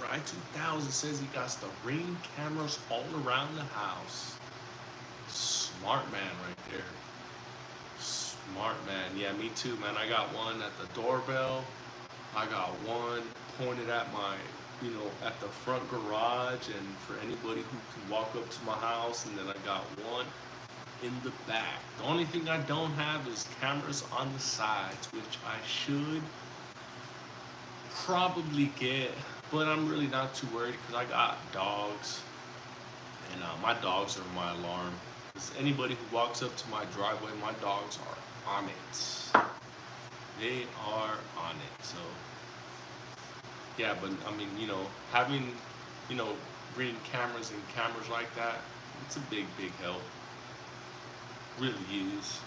Ride 2000 says he got the Ring cameras all around the house. Smart man right there. Smart man. Yeah, me too, man. I got one at the doorbell. I got one pointed at my, at the front garage, and for anybody who can walk up to my house. And then I got one in the back. The only thing I don't have is cameras on the sides, which I should probably get, but I'm really not too worried because I got dogs, and my dogs are my alarm. Because anybody who walks up to my driveway, my dogs are on it. They are on it. So yeah, but I mean, having Ring cameras and cameras like that, it's a big help. Really is.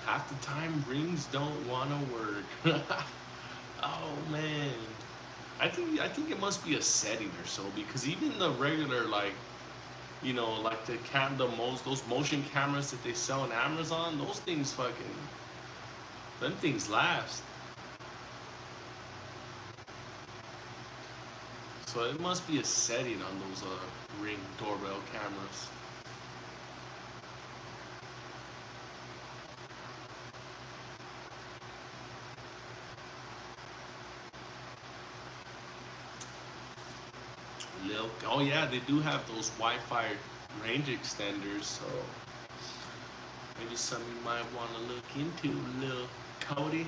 Half the time Rings don't want to work. Oh man, I think it must be a setting or so, because even the regular like those motion cameras that they sell on Amazon, those things them things last. So it must be a setting on those Ring doorbell cameras. Oh yeah, they do have those Wi-Fi range extenders, so maybe something you might want to look into, little Cody.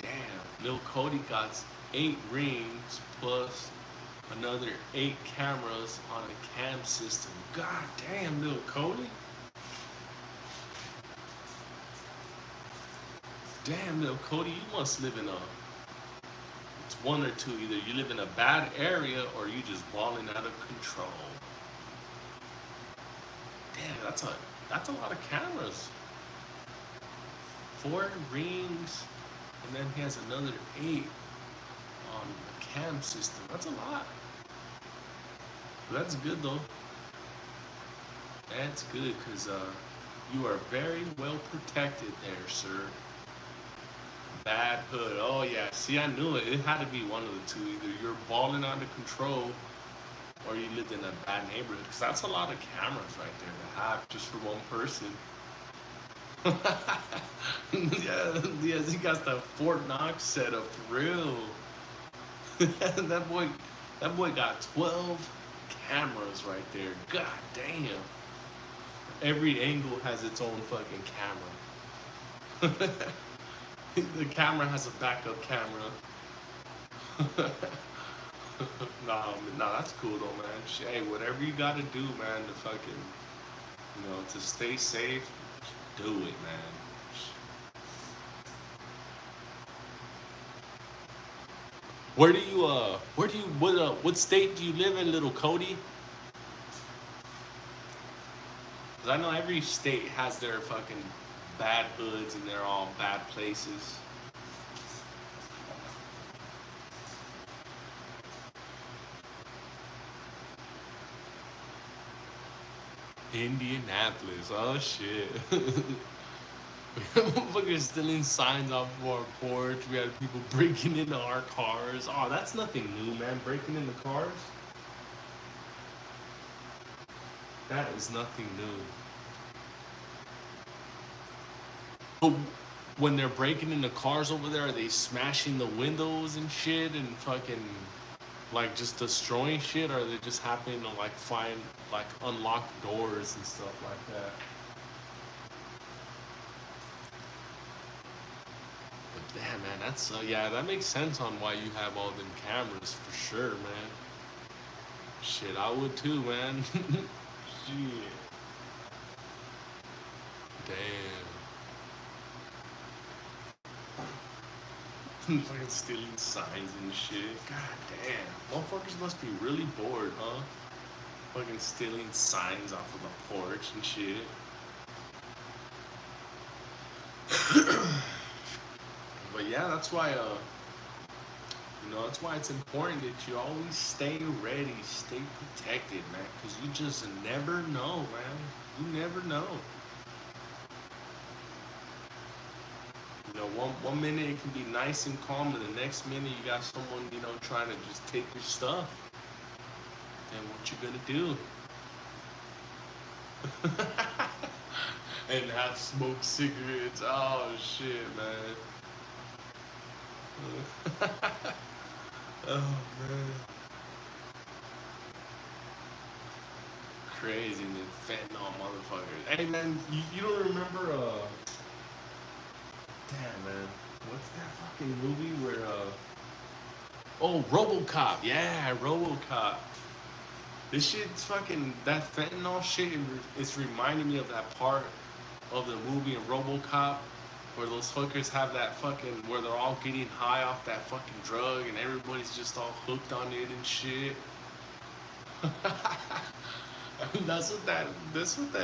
Damn, little Cody got 8 rings plus another 8 cameras on a cam system. God damn, little Cody. Damn, little Cody, you must live in a. It's one or two. Either you live in a bad area or you just balling out of control. Damn, that's a lot of cameras. 4 rings, and then he has another 8 on the cam system. That's a lot. But that's good though. That's good because you are very well protected there, sir. Bad hood. Oh yeah. See, I knew it. It had to be one of the two. Either you're balling out of control, or you lived in a bad neighborhood. Because that's a lot of cameras right there to have just for one person. Yeah, he got the Fort Knox setup for real. that boy got 12 cameras right there. God damn. Every angle has its own fucking camera. The camera has a backup camera. Nah, that's cool though, man. Hey, whatever you gotta do, man, to fucking, to stay safe, do it, man. What state do you live in, little Cody? 'Cause I know every state has their fucking bad hoods and they're all bad places. Indianapolis. Oh shit. Motherfuckers stealing signs off of our porch. We had people breaking into our cars. Oh, that's nothing new, man. Breaking into cars. That is nothing new. But when they're breaking into cars over there, are they smashing the windows and shit and fucking like just destroying shit, or are they just happening to like find like unlocked doors and stuff like that? But damn, man, that's yeah, that makes sense on why you have all them cameras for sure, man. Shit, I would too, man. Shit. Damn. Fucking stealing signs and shit. God damn. Motherfuckers must be really bored, huh? Fucking stealing signs off of the porch and shit. But yeah, that's why that's why it's important that you always stay ready, stay protected, man, because you just never know, man. You never know. One minute it can be nice and calm, and the next minute you got someone, trying to just take your stuff. And what you gonna do? And have smoked cigarettes. Oh shit, man. Oh man. Crazy, and then fentanyl motherfuckers. Hey man, you don't remember damn, man. What's that fucking movie where, oh, RoboCop. Yeah, RoboCop. This shit's fucking, that fentanyl shit, it's reminding me of that part of the movie in RoboCop where those fuckers have that fucking, where they're all getting high off that fucking drug and everybody's just all hooked on it and shit. That's what that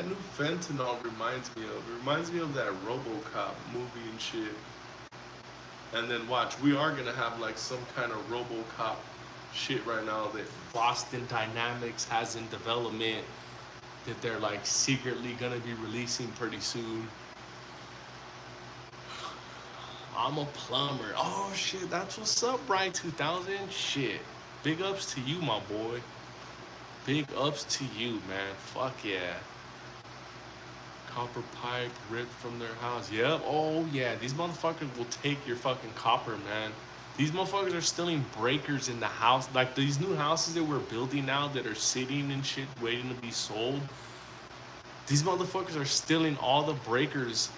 new fentanyl reminds me of. It reminds me of that RoboCop movie and shit. And then watch, we are gonna have like some kind of RoboCop shit right now that Boston Dynamics has in development that they're like secretly gonna be releasing pretty soon. I'm a plumber. Oh shit, that's what's up, Brian 2000. Shit, big ups to you, my boy. Big ups to you, man. Fuck yeah. Copper pipe ripped from their house. Yep. Oh yeah, these motherfuckers will take your fucking copper, man. These motherfuckers are stealing breakers in the house. Like these new houses that we're building now that are sitting and shit waiting to be sold. These motherfuckers are stealing all the breakers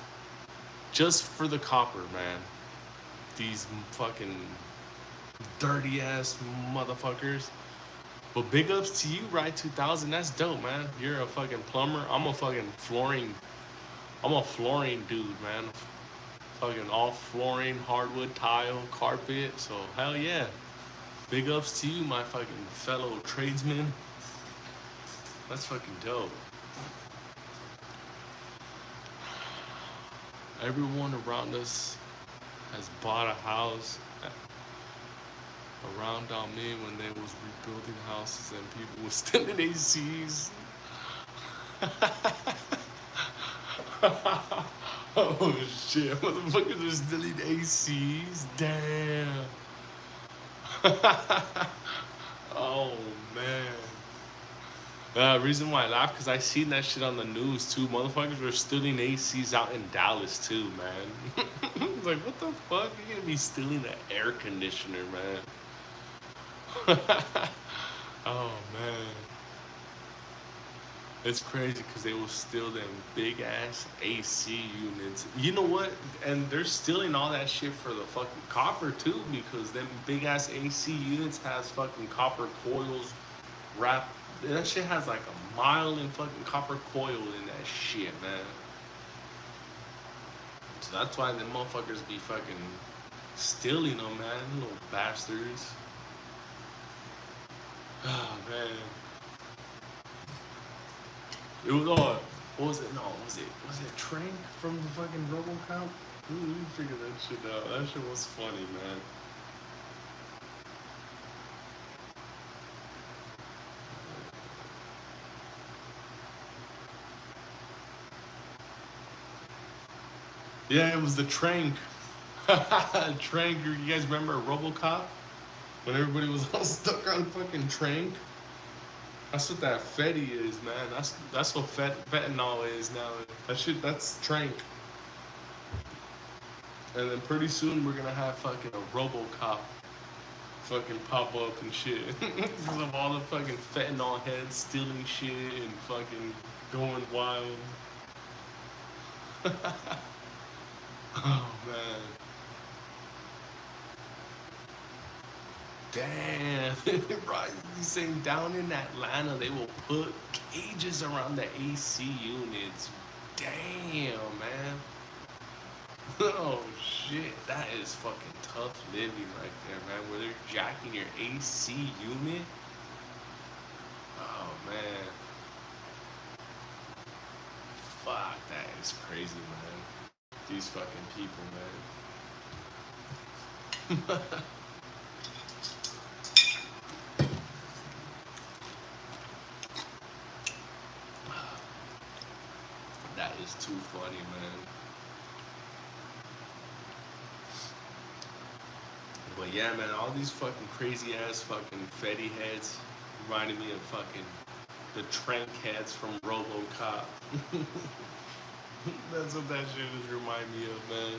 just for the copper, man. These fucking dirty ass motherfuckers. But big ups to you, right? 2000. That's dope, man. You're a fucking plumber. I'm a flooring dude, man. Fucking all flooring, hardwood, tile, carpet. So hell yeah. Big ups to you, my fucking fellow tradesmen. That's fucking dope. Everyone around us has bought a house around me when they was rebuilding houses and people was stealing ACs. Oh shit, motherfuckers are stealing ACs. Damn. Oh man. Reason why I laugh, because I seen that shit on the news too. Motherfuckers were stealing ACs out in Dallas too, man. It's like, what the fuck? You're gonna be stealing an air conditioner, man. Oh man. It's crazy because they will steal them big ass AC units. You know what? And they're stealing all that shit for the fucking copper too, because them big ass AC units has fucking copper coils wrapped. That shit has like a mile in fucking copper coil in that shit, man. So that's why the motherfuckers be fucking stealing them, man. Little bastards. Oh man. It was what was it? No, was it Trank from the fucking RoboCop? We figured that shit out. That shit was funny, man. Yeah, it was the Trank. Trank, you guys remember RoboCop? When everybody was all stuck on fucking Trank? That's what that Fetty is, man. That's what fentanyl is now. That shit, that's Trank. And then pretty soon we're gonna have fucking a RoboCop fucking pop up and shit. Because of all the fucking fentanyl heads stealing shit and fucking going wild. Oh man. Damn. Right. He's saying down in Atlanta they will put cages around the AC units. Damn, man. Oh shit. That is fucking tough living right there, man. Where they're jacking your AC unit. Oh man. Fuck, that is crazy, man. These fucking people, man. That is too funny, man. But yeah, man, all these fucking crazy ass fucking Fetty heads reminded me of fucking the Trank heads from RoboCop. That's what that shit is remind me of, man.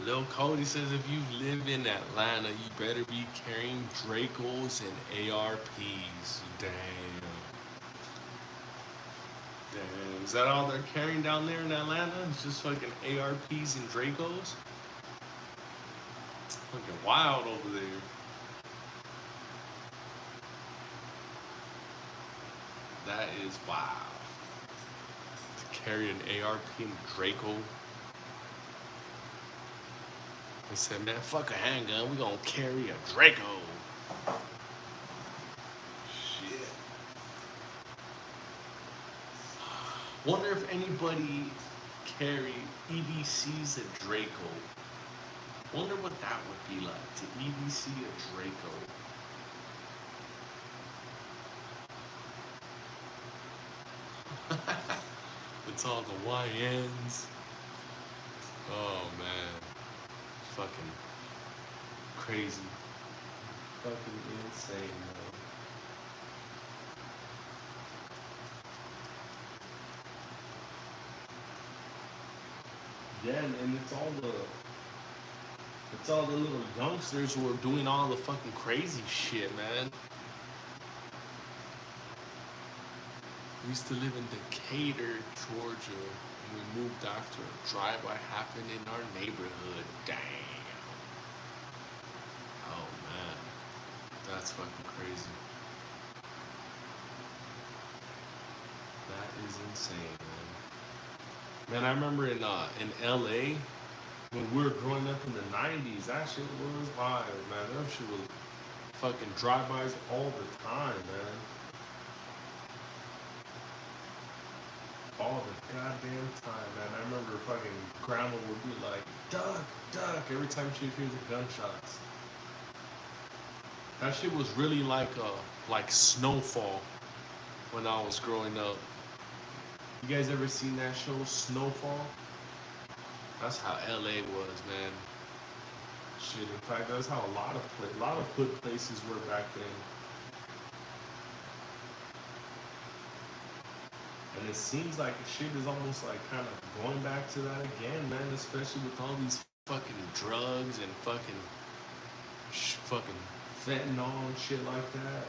Lil Cody says if you live in Atlanta, you better be carrying Dracos and ARPs. Damn. Damn. Is that all they're carrying down there in Atlanta? It's just fucking ARPs and Dracos? Fucking wild over there. That is wild. To carry an ARP and Draco. They said, man, fuck a handgun, we gonna carry a Draco. Shit. Wonder if anybody carry EDC's a Draco. Wonder what that would be like to EDC a Draco. It's all the YNs. Oh man. Fucking crazy. Fucking insane, man. Yeah, and it's all the little youngsters who are doing all the fucking crazy shit, man. We used to live in Decatur, Georgia, and we moved after a drive-by happened in our neighborhood. Damn. Oh man, that's fucking crazy. That is insane, man. Man, I remember in LA when we were growing up in the '90s. That shit was wild, man. That shit was fucking drive-bys all the time, man. All the goddamn time, man. I remember fucking grandma would be like, duck, duck, every time she hears the gunshots. That shit was really like Snowfall when I was growing up. You guys ever seen that show, Snowfall? That's how LA was, man. Shit, in fact, that's how a lot of hood places were back then. And it seems like shit is almost like kind of going back to that again, man. Especially with all these fucking drugs and fucking fentanyl and shit like that.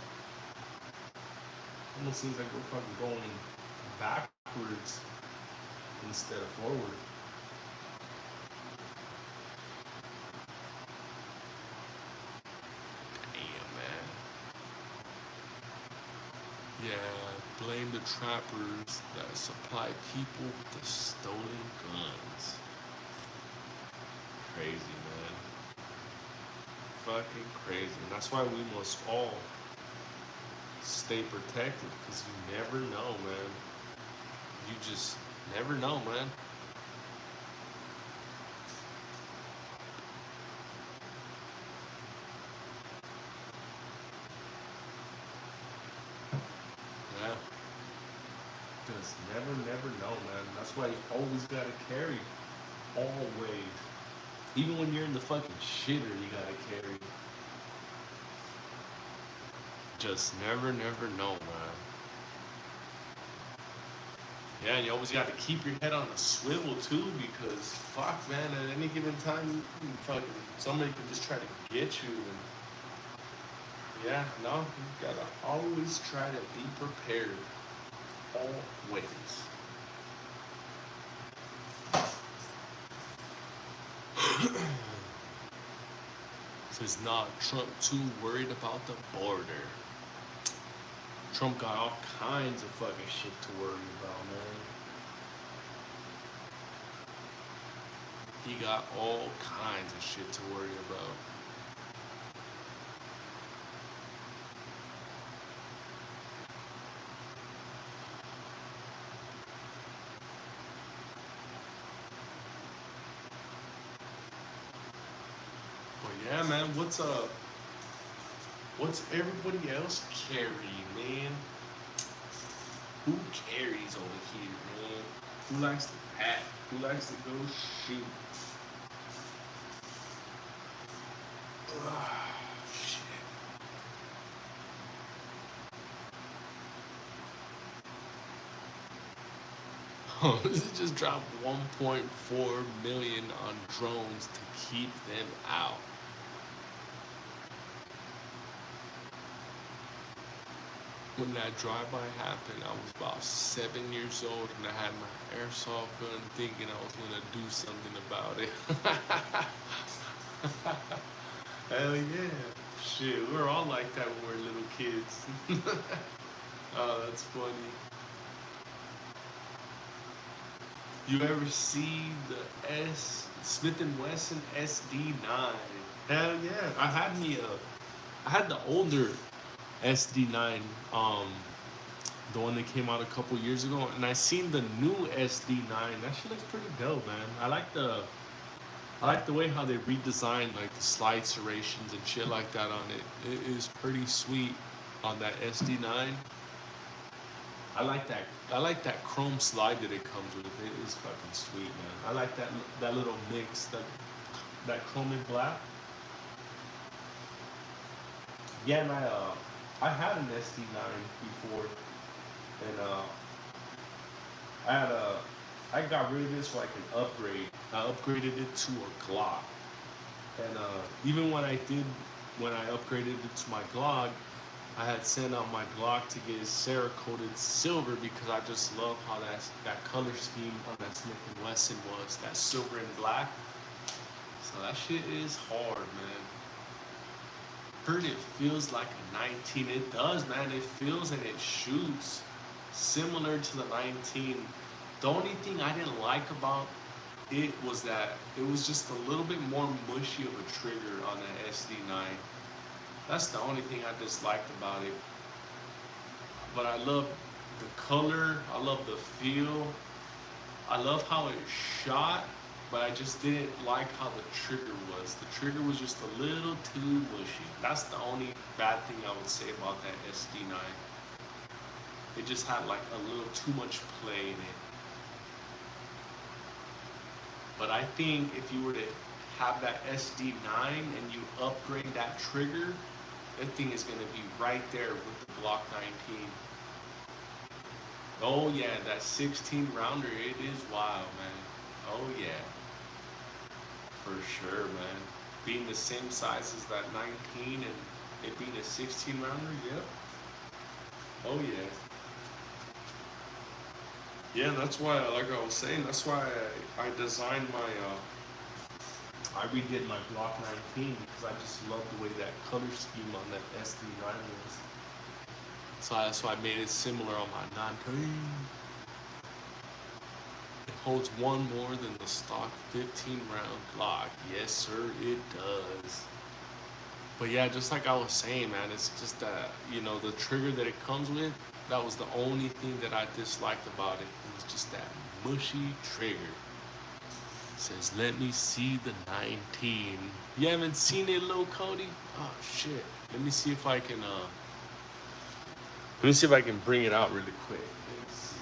Almost seems like we're fucking going backwards instead of forward. Damn, man. Yeah, blame the trappers that supply people with the stolen guns. Crazy, man. Fucking crazy. And that's why we must all stay protected, because you never know, man. You just never know, man. Yeah. Just never know, man. That's why you always gotta carry. Always. Even when you're in the fucking shitter, you gotta carry. Just never know, man. Yeah, you always got to keep your head on a swivel too, because fuck, man, at any given time, fucking somebody could just try to get you. And yeah, no, you gotta always try to be prepared, always. Says not Trump too worried about the border. Trump got all kinds of fucking shit to worry about, man. He got all kinds of shit to worry about. But yeah, man, what's up? What's everybody else carrying, man? Who carries over here, man? Who likes to pack? Who likes to go shoot? Shit. Oh, this just dropped 1.4 million on drones to keep them out. When that drive-by happened, I was about 7 years old, and I had my airsoft gun, thinking I was gonna do something about it. Hell yeah! Shit, we were all like that when we were little kids. Oh, that's funny. You ever see the Smith and Wesson SD9? Hell yeah! I had the older SD9, the one that came out a couple years ago, and I seen the new SD9. That shit looks pretty dope, man. I like the way how they redesigned like the slide serrations and shit like that on it. It is pretty sweet on that SD9. I like that. I like that chrome slide that it comes with. It is fucking sweet, man. I like that little mix, that chrome and black. Yeah, and I had an SD9 before, and I had I got rid of it so I can upgrade. I upgraded it to a Glock. And even when I upgraded it to my Glock, I had sent out my Glock to get Cerakoted silver because I just love how that color scheme on that Smith & Wesson was, that silver and black. So that shit is hard, man. Heard it feels like a 19. It does, man. It feels and it shoots similar to the 19. The only thing I didn't like about it was that it was just a little bit more mushy of a trigger on the SD9. That's the only thing I disliked about it. But I love the color, I love the feel, I love how it shot, but I just didn't like how the trigger was. The trigger was just a little too mushy. That's the only bad thing I would say about that SD9. It just had like a little too much play in it. But I think if you were to have that SD9 and you upgrade that trigger, that thing is going to be right there with the Glock 19. Oh yeah, that 16 rounder, it is wild, man. Oh yeah, for sure, man. Being the same size as that 19 and it being a 16 rounder, yep. Oh yeah. Yeah, that's why, like I was saying, that's why I designed my, I redid my Block 19 because I just love the way that color scheme on that SD9 was. So that's why I made it similar on my 19. It holds one more than the stock 15 round Glock. Yes, sir, it does. But yeah, just like I was saying, man, it's just that, you know, the trigger that it comes with, that was the only thing that I disliked about it. It was just that mushy trigger. It says, let me see the 19. You haven't seen it, little Cody? Oh, shit. Let me see if I can, bring it out really quick. Let's see.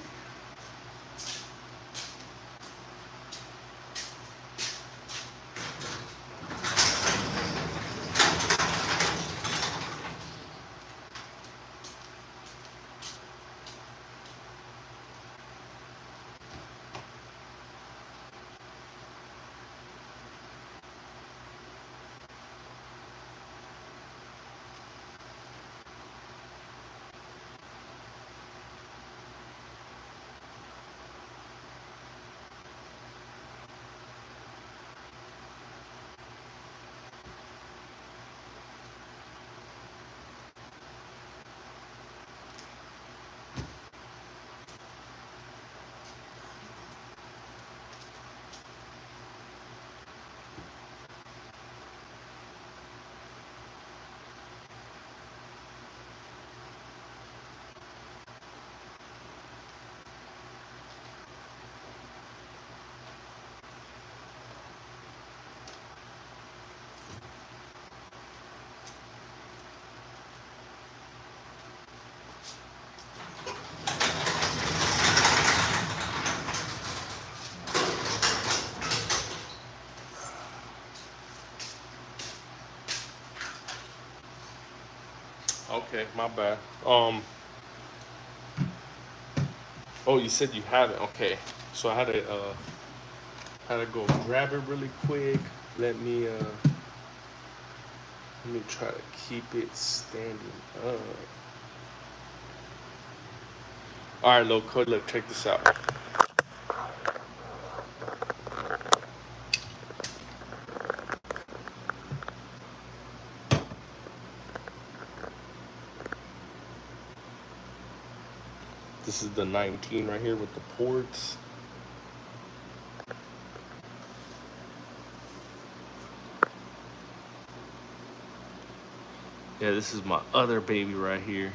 Okay, my bad. Oh, you said you have it. Okay, so I had to go grab it really quick. Let me try to keep it standing up. All right, little Cody, look, check this out. This is the 19 right here with the ports. Yeah, this is my other baby right here.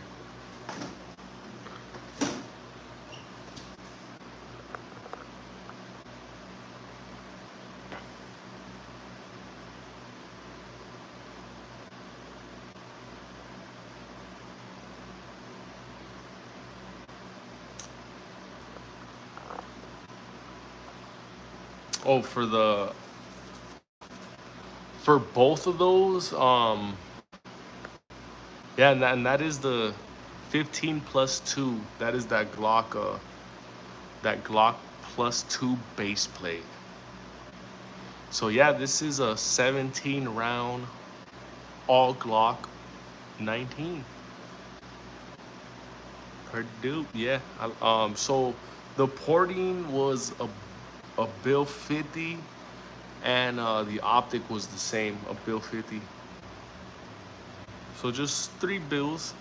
Oh, for both of those, yeah, and that is the 15 plus 2. That is that Glock +2 base plate. So yeah, this is a 17 round all Glock 19. Pretty dope, yeah. So the porting was a bill 50, and the optic was the same, a bill 50. So just 3 bills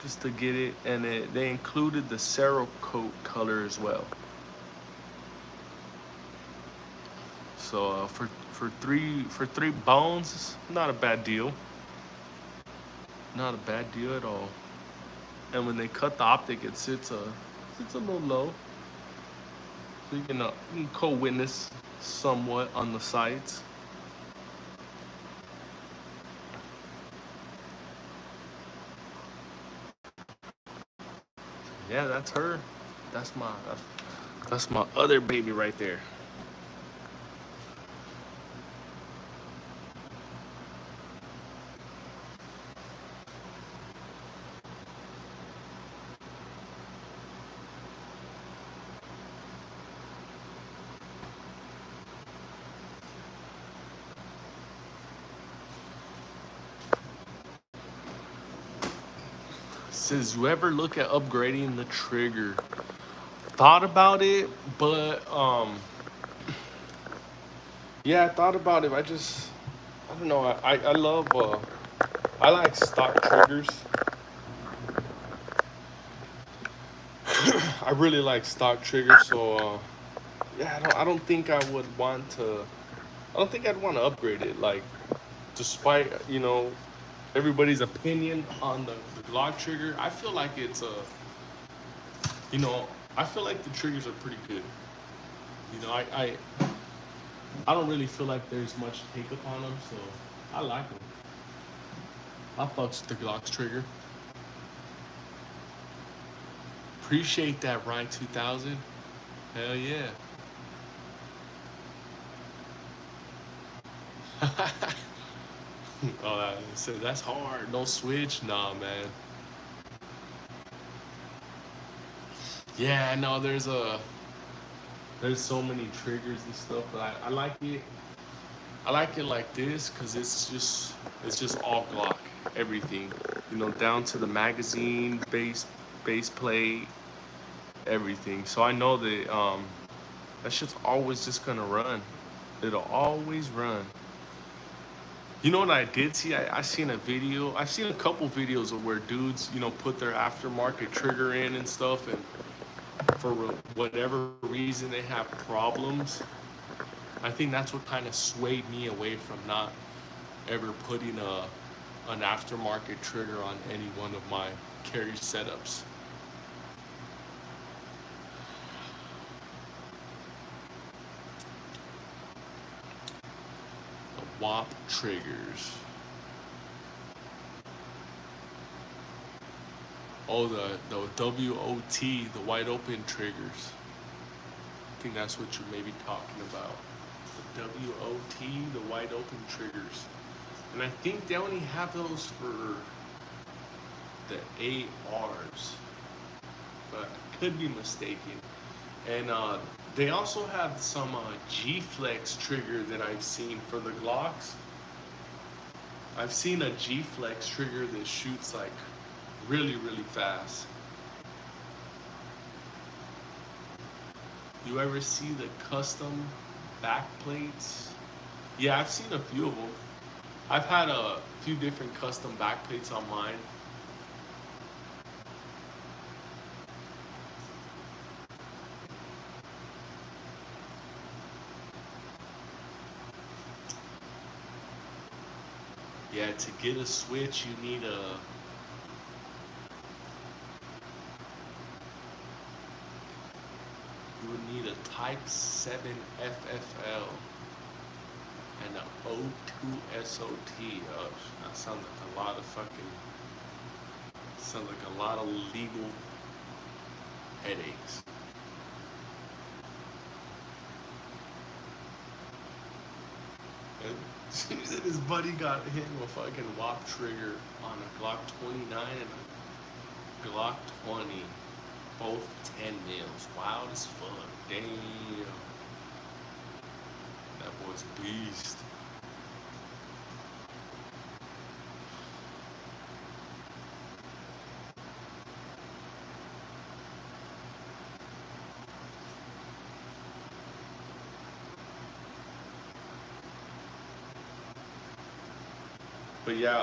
just to get it, and they included the Cerakote color as well. So for three bones, not a bad deal. Not a bad deal at all. And when they cut the optic, it sits a little low, so you can co-witness somewhat on the sides. Yeah, that's her. That's my other baby right there. Says, you ever look at upgrading the trigger? Thought about it, but yeah, I thought about it. I don't know. I love I like stock triggers. I really like stock triggers, so yeah, I don't think I would want to. I don't think I'd want to upgrade it. Like, despite everybody's opinion on the Glock trigger, I feel like it's I feel like the triggers are pretty good. I don't really feel like there's much take up on them, so I like them. I fucks with the Glock's trigger. Appreciate that, Ryan 2000. Hell yeah. Oh, so that's hard. No switch? Nah, man. Yeah, no, there's so many triggers and stuff, but I like it. I like it like this because it's just all Glock, everything. Down to the magazine, base plate, everything. So I know that that shit's always just gonna run. It'll always run. You know what I did see? I seen a video. I've seen a couple videos of where dudes, put their aftermarket trigger in and stuff, and for whatever reason they have problems. I think that's what kind of swayed me away from not ever putting an aftermarket trigger on any one of my carry setups. The WOP triggers. Oh, the WOT, the wide open triggers. I think that's what you're maybe talking about. The WOT, the wide open triggers. And I think they only have those for the ARs, but I could be mistaken. And they also have some G-Flex trigger that I've seen for the Glocks. I've seen a G-Flex trigger that shoots like really, really fast. You ever see the custom back plates? Yeah, I've seen a few of them. I've had a few different custom back plates on mine. Yeah, to get a switch, you need would need a Type 7 FFL and an O2 SOT. Oh, that sounds like a lot of legal headaches. And his buddy got hit with a fucking WOP trigger on a Glock 29 and a Glock 20. Both 10 mils. Wild as fuck. Damn. That boy's a beast. But yeah,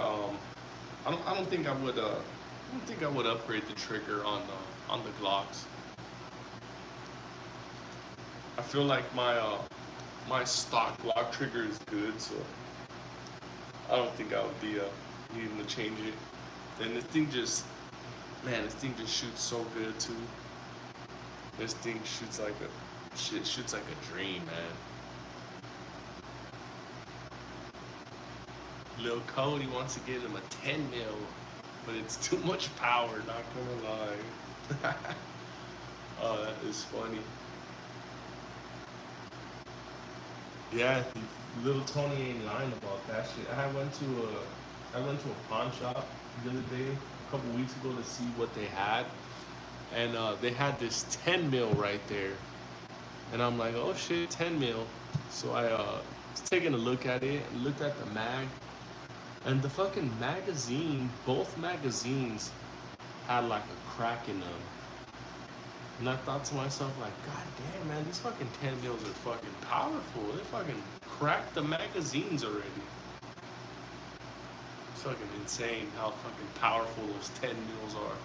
I don't think I would upgrade the trigger on the Glocks. I feel like my stock Glock trigger is good, so I don't think I would be needing to change it. And this thing just, man, this thing just shoots so good too. This thing shoots like a dream, man. Lil Cody wants to get him a 10 mil, but it's too much power, not gonna lie. Oh, that is funny. Yeah, little Tony ain't lying about that shit. I went to a pawn shop the other day, a couple weeks ago, to see what they had, and they had this 10 mil right there, and I'm like, oh shit, 10 mil. So I was taking a look at it and looked at the mag, and the fucking magazine, both magazines had like a crack in them. And I thought to myself, like, God damn, man, these fucking 10 mils are fucking powerful. They fucking cracked the magazines already. It's fucking insane how fucking powerful those 10 mils are.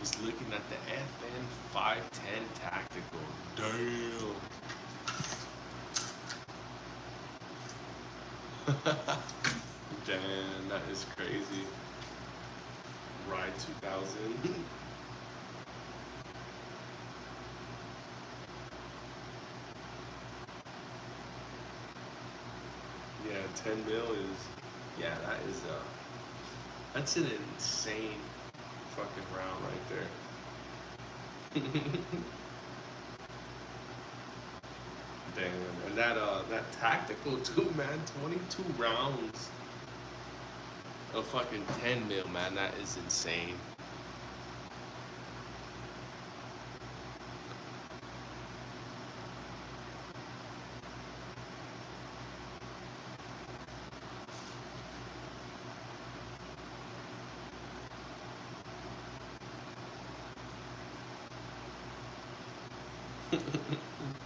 Just looking at the FN 510 Tactical. Damn. Damn, that is crazy. Ride 2000. Yeah, 10 mil is, yeah, that's an insane fucking round right there. Damn, and that tactical too, man. 22 rounds of fucking 10 mil, man. That is insane.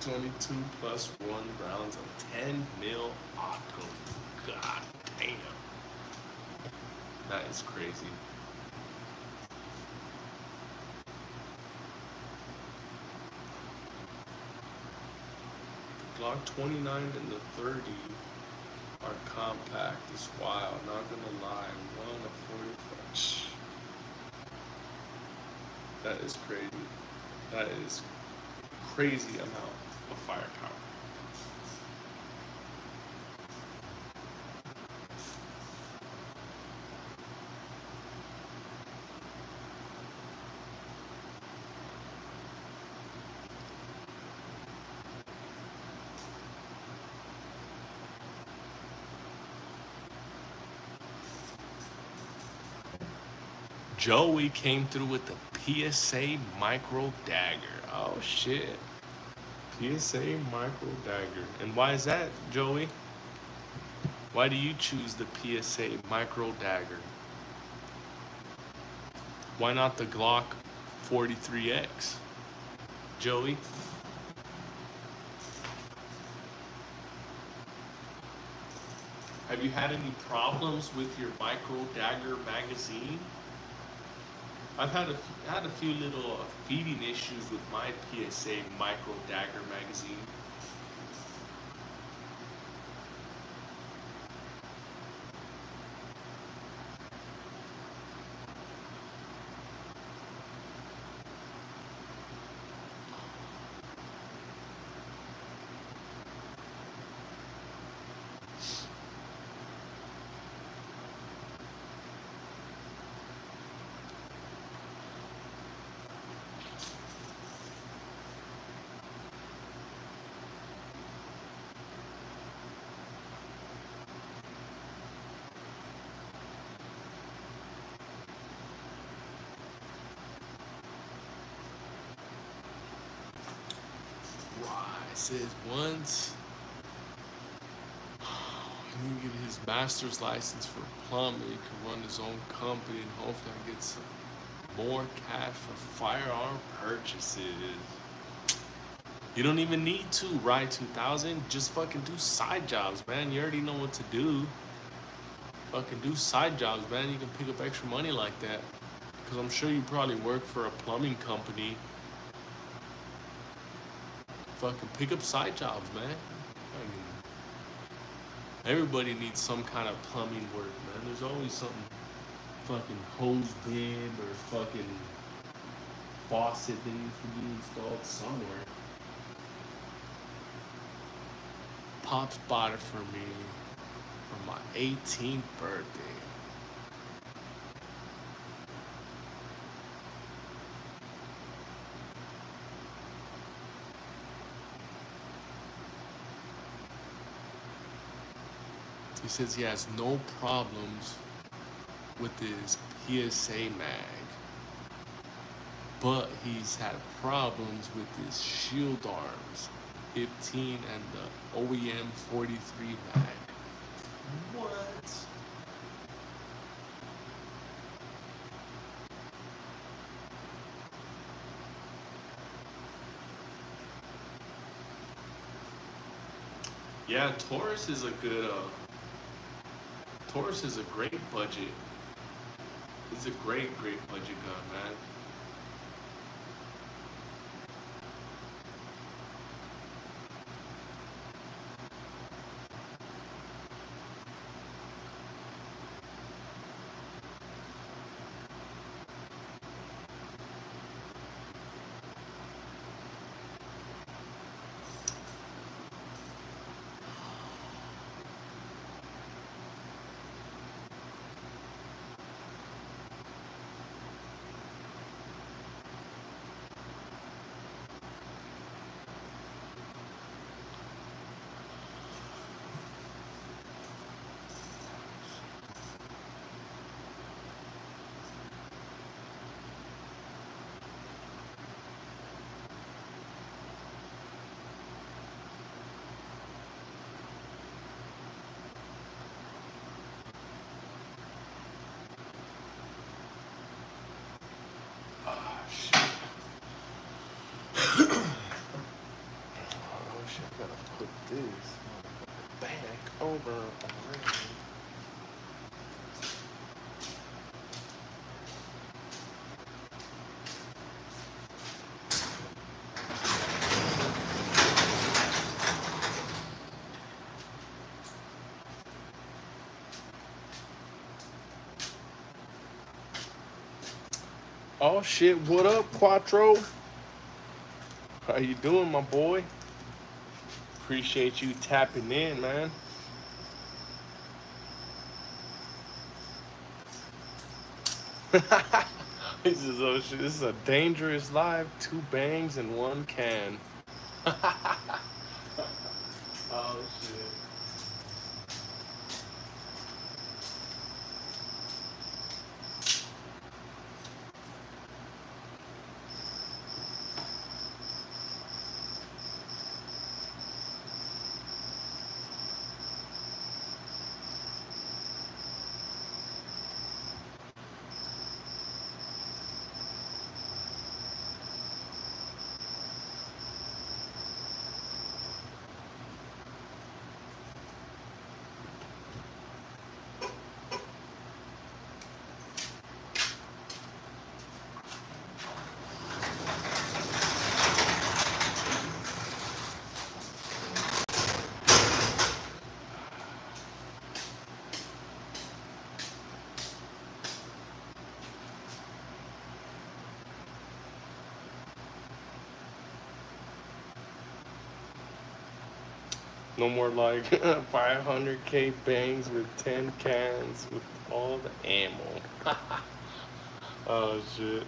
$22 plus 1 rounds of 10 mil auto. God damn. That is crazy. The Glock 29 and the 30 are compact. It's wild. Not gonna lie. 1 of 45. That is crazy. That is crazy amount of firepower. Joey came through with the PSA Micro Dagger. Oh shit. PSA Micro Dagger. And why is that, Joey? Why do you choose the PSA Micro Dagger? Why not the Glock 43X? Joey? Have you had any problems with your Micro Dagger magazine? I've had a few little feeding issues with my PSA Micro Dagger magazine. It says once he get his master's license for plumbing, he can run his own company and hopefully get some more cash for firearm purchases. You don't even need to ride 2000. Just fucking do side jobs, man. You already know what to do. Fucking do side jobs, man. You can pick up extra money like that. Because I'm sure you probably work for a plumbing company. Fucking pick up side jobs, man. I mean, everybody needs some kind of plumbing work, man. There's always something fucking hose bib or fucking faucet that needs to be installed somewhere. Pops bought it for me for my 18th birthday. He says he has no problems with his PSA mag, but he's had problems with his shield arms 15 and the OEM 43 mag. What? Yeah, Taurus is a good Taurus is a great budget. It's a great budget gun, man. Put this back over already. Oh shit, what up, Quattro? How you doing, my boy? Appreciate you tapping in, man. He says, oh shit, this is a dangerous life. 2 bangs and 1 can. Oh shit. No more like 500K bangs with 10 cans with all the ammo. Oh shit.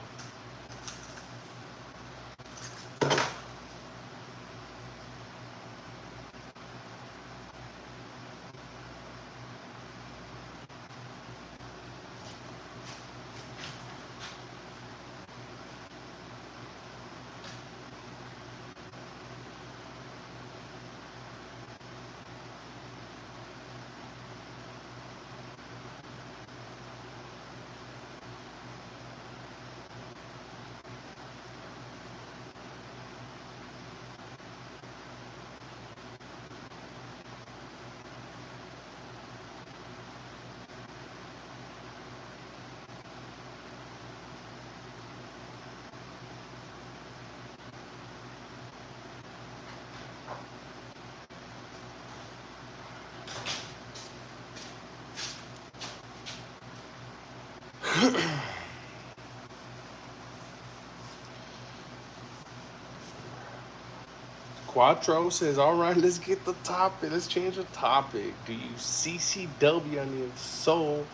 Quattro says, all right, let's get the topic. Let's change the topic. Do you CCW on the soul?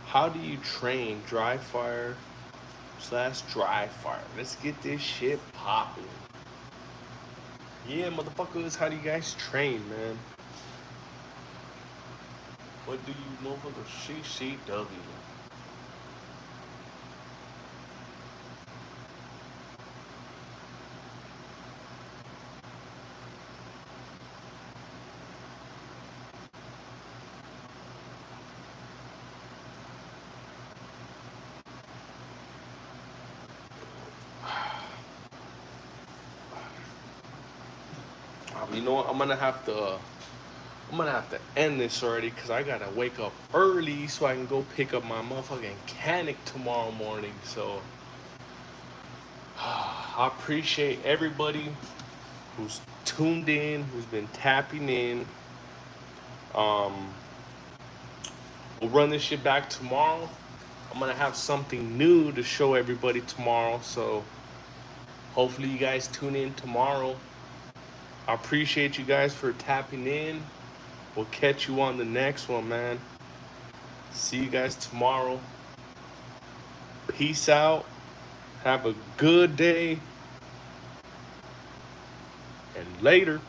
How do you train dry fire slash dry fire? Let's get this shit popping. Yeah, motherfuckers, how do you guys train, man? What do you know for the CCW? You know what? I'm gonna have to end this already because I gotta wake up early so I can go pick up my motherfucking mechanic tomorrow morning. So I appreciate everybody who's tuned in, who's been tapping in. We'll run this shit back tomorrow. I'm gonna have something new to show everybody tomorrow. So hopefully you guys tune in tomorrow. I appreciate you guys for tapping in. We'll catch you on the next one, man. See you guys tomorrow. Peace out. Have a good day. And later.